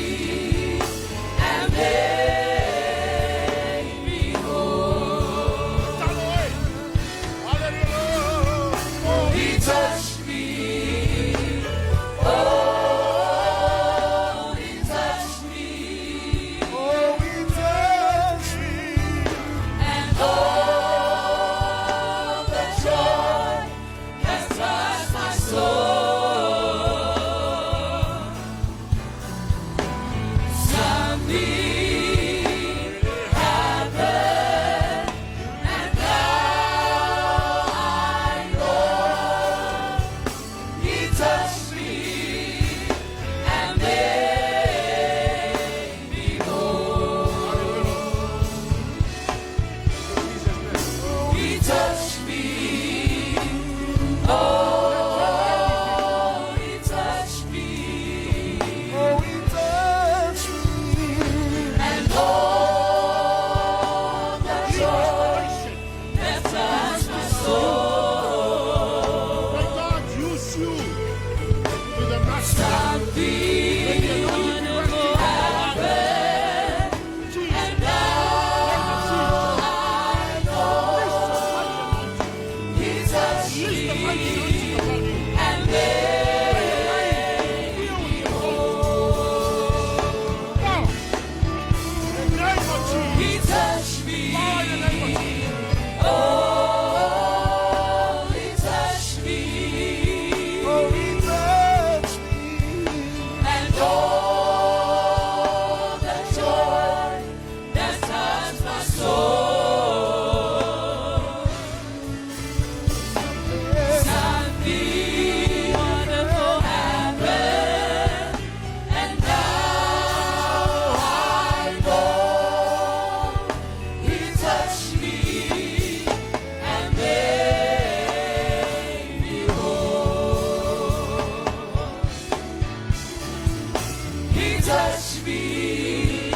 touched me.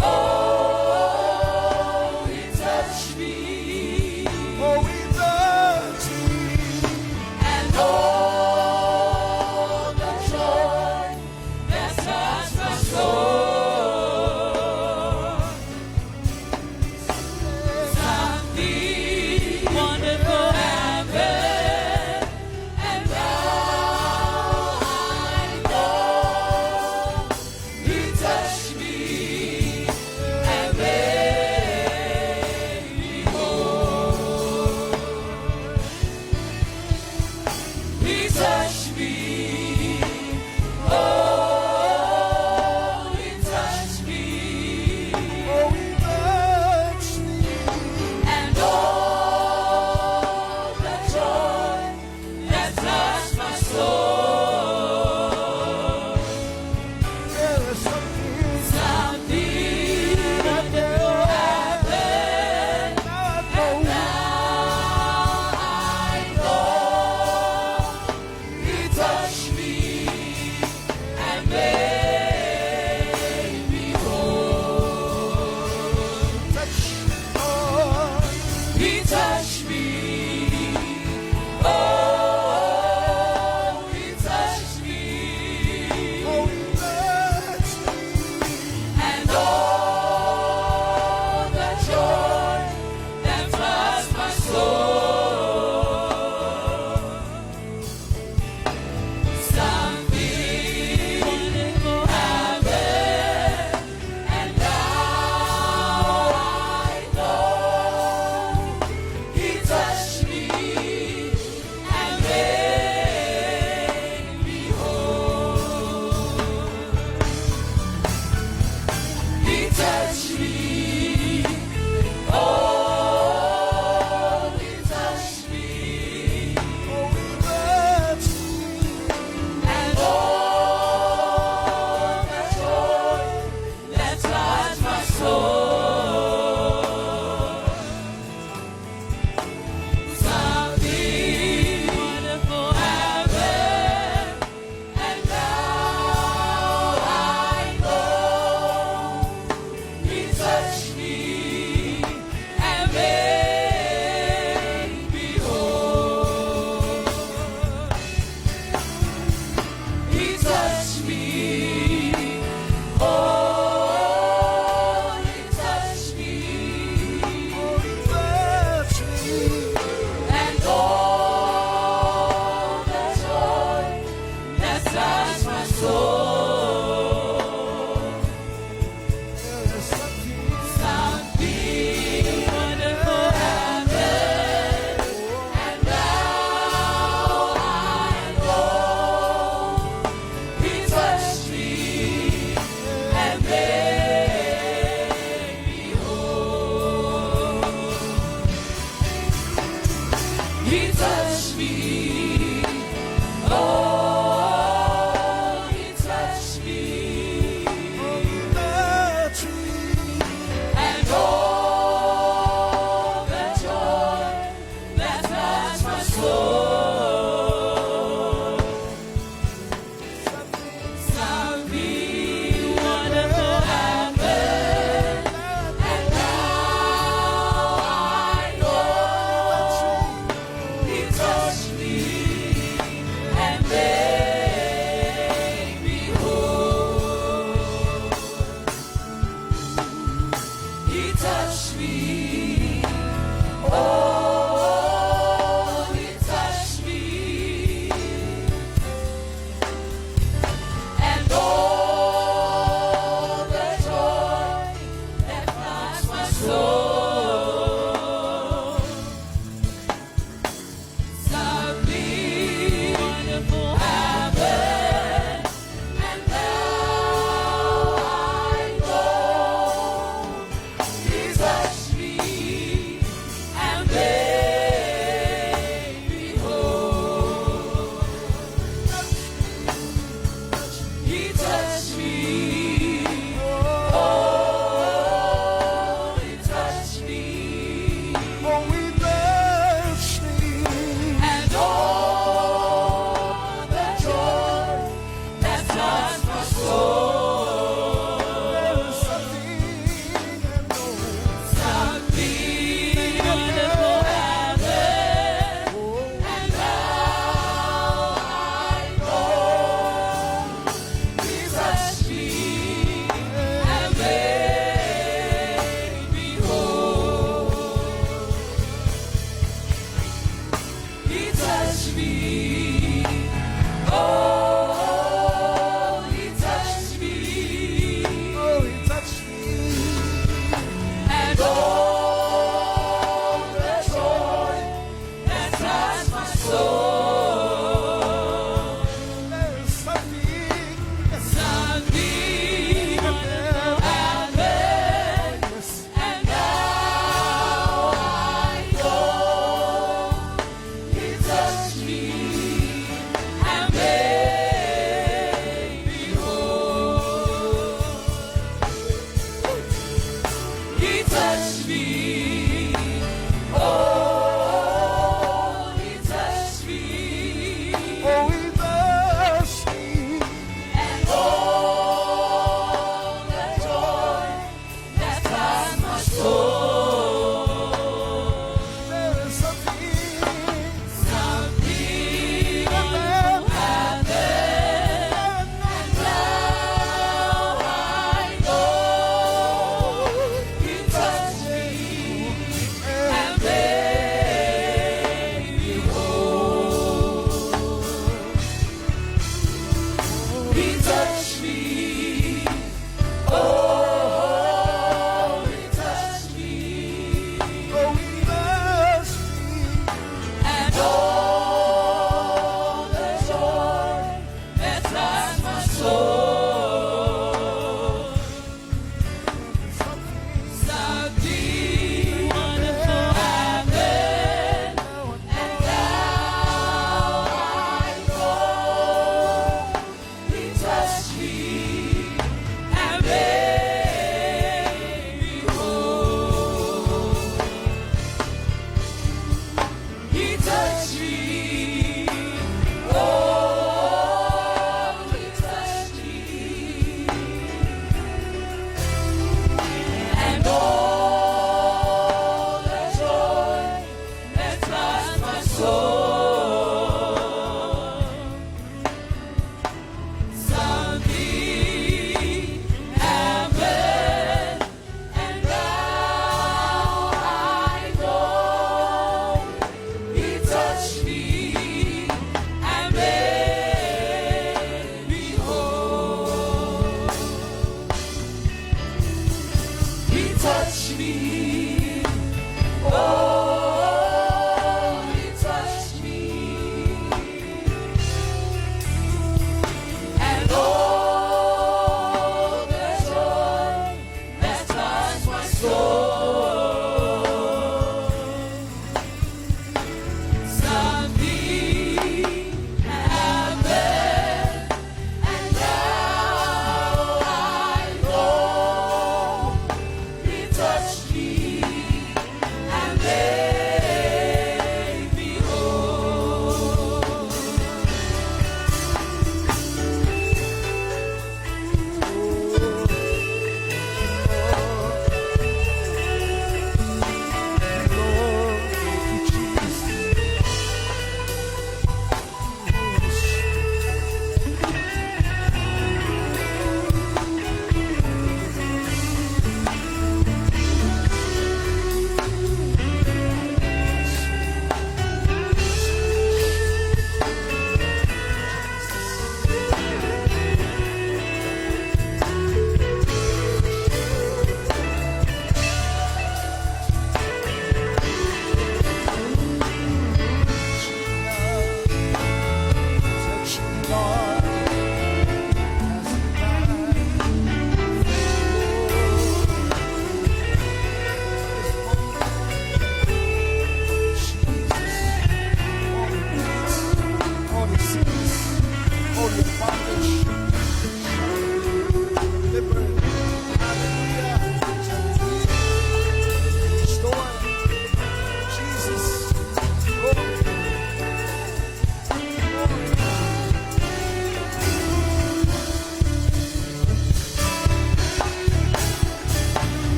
Oh, he touched me. Oh, he touched me. And all the joy that touched my soul. Something wonderful happened, and now I know he touched me and made me whole. He touched me. Oh, he touched me. Oh, he touched me. And all the joy that touched my soul. There is something Something wonderful happened, and now I know he touched me and made me whole. touch. Oh, He touched me. Oh, he touched me. oh, he touched me. And all the joy that floods my soul. Something wonderful happened, and now I know he touched me and made me whole. He touched me. Oh, he touched me. Oh, he touched me. And all the joy that floods my soul. Something wonderful happened, and now I know he touched me and made me whole. He touched me. Oh, he touched me. Oh, he touched me. And all the joy that touched my soul. There is something Something wonderful happened, and now I know he touched me and made me whole. He touched me. Oh, he touched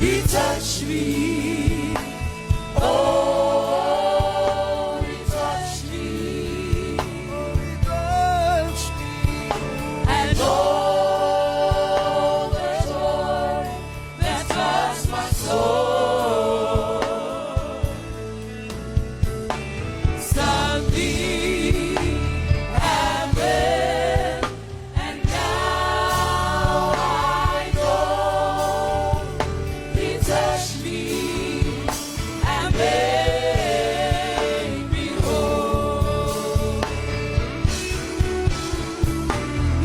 He touched me. Oh, he touched me. And all the joy that touched my soul. Something happened, and now I know he touched me and made me whole.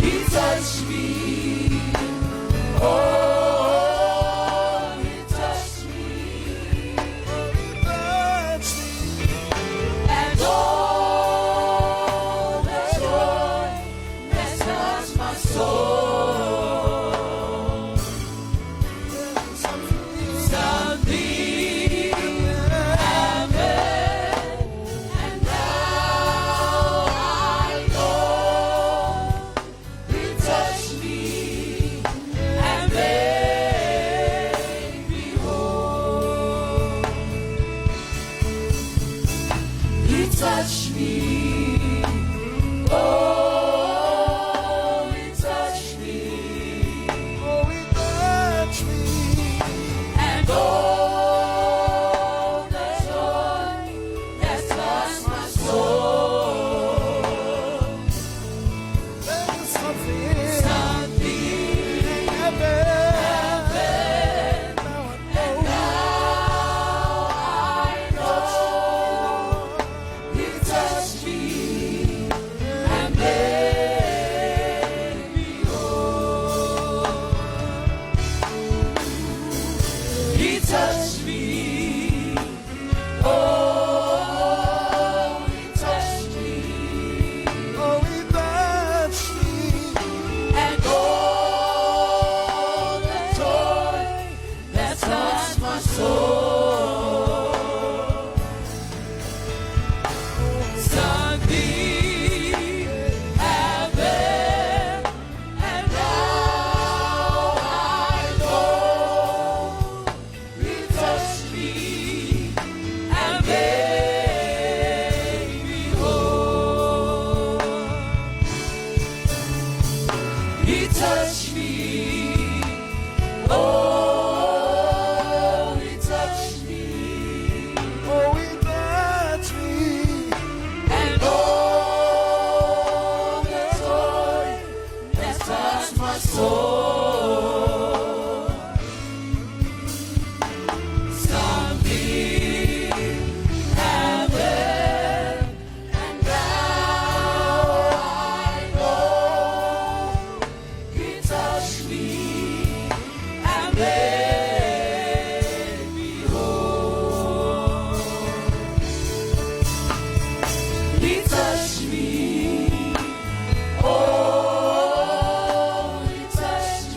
He touched me. Oh, he touched me. And all the joy that touched my soul. Something happened, and now I know he touched me and made me whole. He touched me. Oh, he touched me. And all the joy that touched my soul. Something happened, and now I know he touched me and made me whole. He touched me. Oh, he touched me. And all the joy that touched my soul. Something happened, and now I know he touched me and made me whole. He touched me. Oh, he touched me. And all the joy that touched my soul. Something happened, and now I know he touched me and made me whole. He touched me. Oh, he touched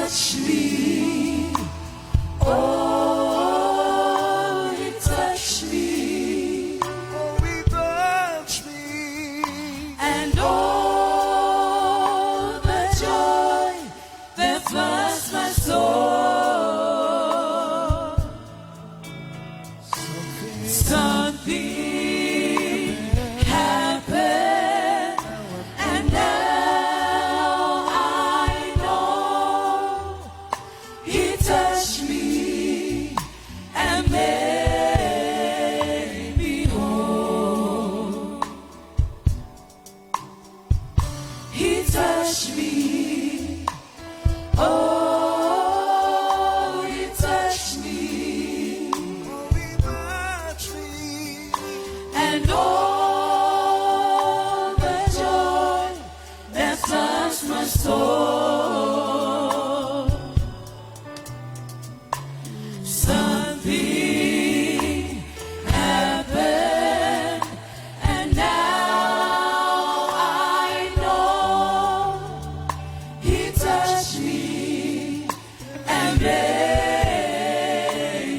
touched me. Oh, he touched me. Oh, he touched me. And all the joy that floods my soul. Something happened, and now I know he touched me and made me whole. He touched me. Oh, he touched me. Oh, he touched me. And all the joy that touched my soul. Something happened, and now I know he touched me and made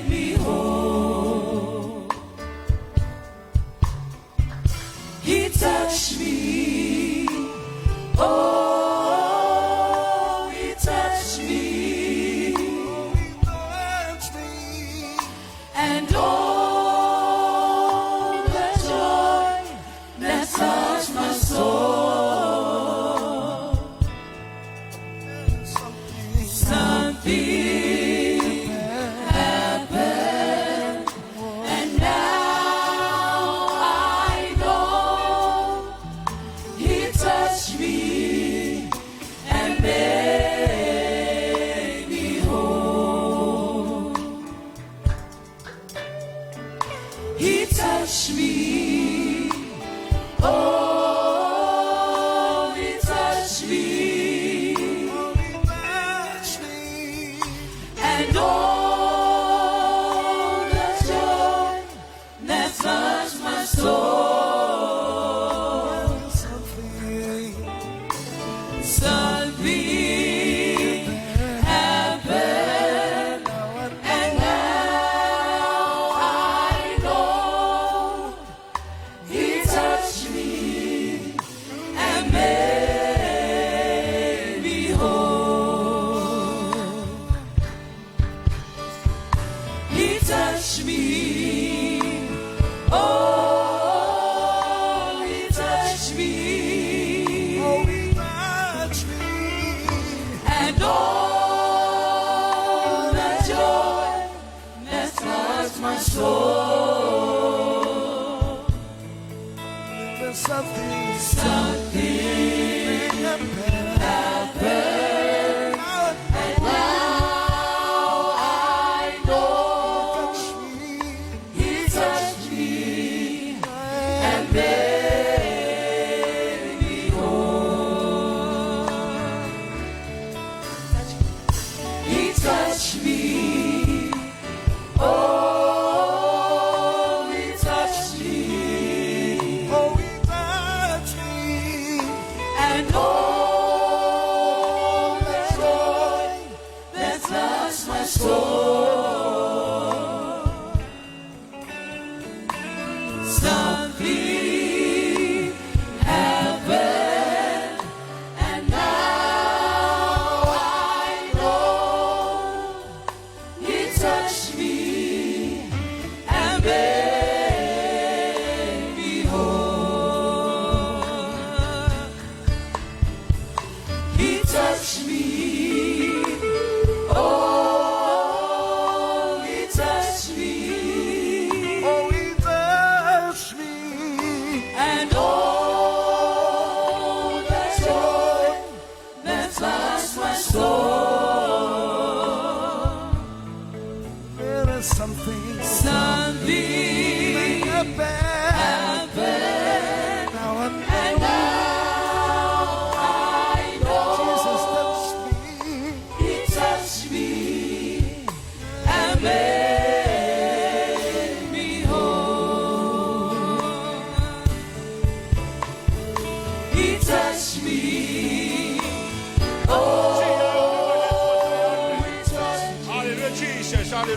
me whole. He touched me. Oh, he touched me. He touched me. And all the joy that touched my soul. Something happened, and now I know he touched me and made me whole. He touched me. Oh, he touched me. Oh, he touched me. And all the joy that touched my soul. Something Something happened, and now I know he touched me and made me whole. He touched me. Oh, he touched me. Oh, he touched me. And all the joy that touched my soul. There's something Something happened. happened, and now I know he touched me and made me whole. He touched me. Oh, he touched me. Oh, he touched me.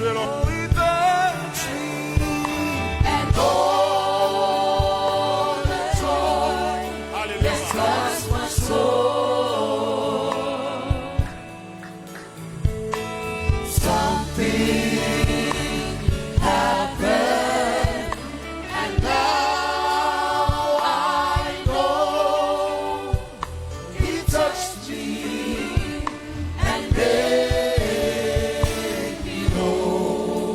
Hallelujah. only the tree. And all the joy that floods my soul. Something happened, and now I know He touched me and made me whole.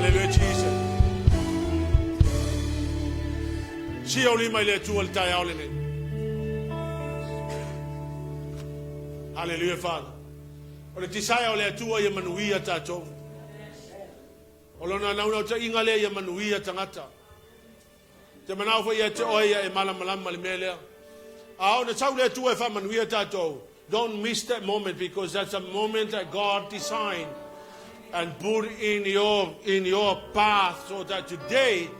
Hallelujah, Jesus. Si oli mai le tu al tai ole ne. Hallelujah, Father. O le tisaya o le atua ia manuia tātou. O lona nauna o ta inga le ia manuia tangata. Te manau fa ia te oia e malamalama le melea. A o na tau le atua e fa manuia tātou. Don't miss that moment, because that's a moment that God designed and put in your path, so that today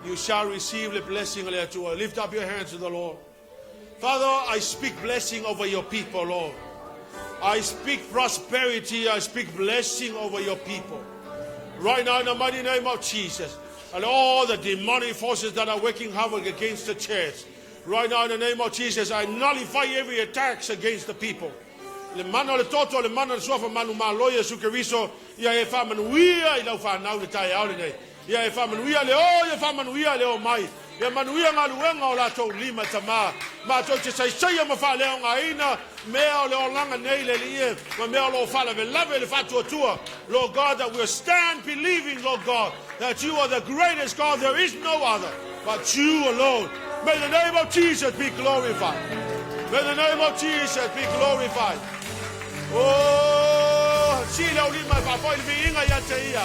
you shall receive the blessing. Lift up your hands to the Lord. Father, I speak blessing over your people, Lord. I speak prosperity, I speak blessing over your people. Right now, in the mighty name of Jesus, and all the demonic forces that are working havoc against the church, right now, in the name of Jesus, I nullify every attack against the people. Le mano le toto, le mano le sofa manu maloia sukeriso, ia e fa manuia I lau fa nau le tai aole nei. Ia e fa manuia le o, ia fa manuia le o mai. Ia manuia ngā luenga o lato lima tama. Ma tau te saisaya ma fa leo ngā ina, mea o leo langa nei le ie, ma mea o lo fa la velave le fatua tua. Lord God, that we'll stand believing, Lord God, that you are the greatest God. There is no other but you alone. May the name of Jesus be glorified. May the name of Jesus be glorified. Oh, si le uli mai fa foi le inga ya te ia.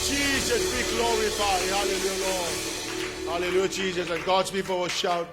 Jesus be glorified. Hallelujah, Lord. Hallelujah, Jesus. And God's people will shout.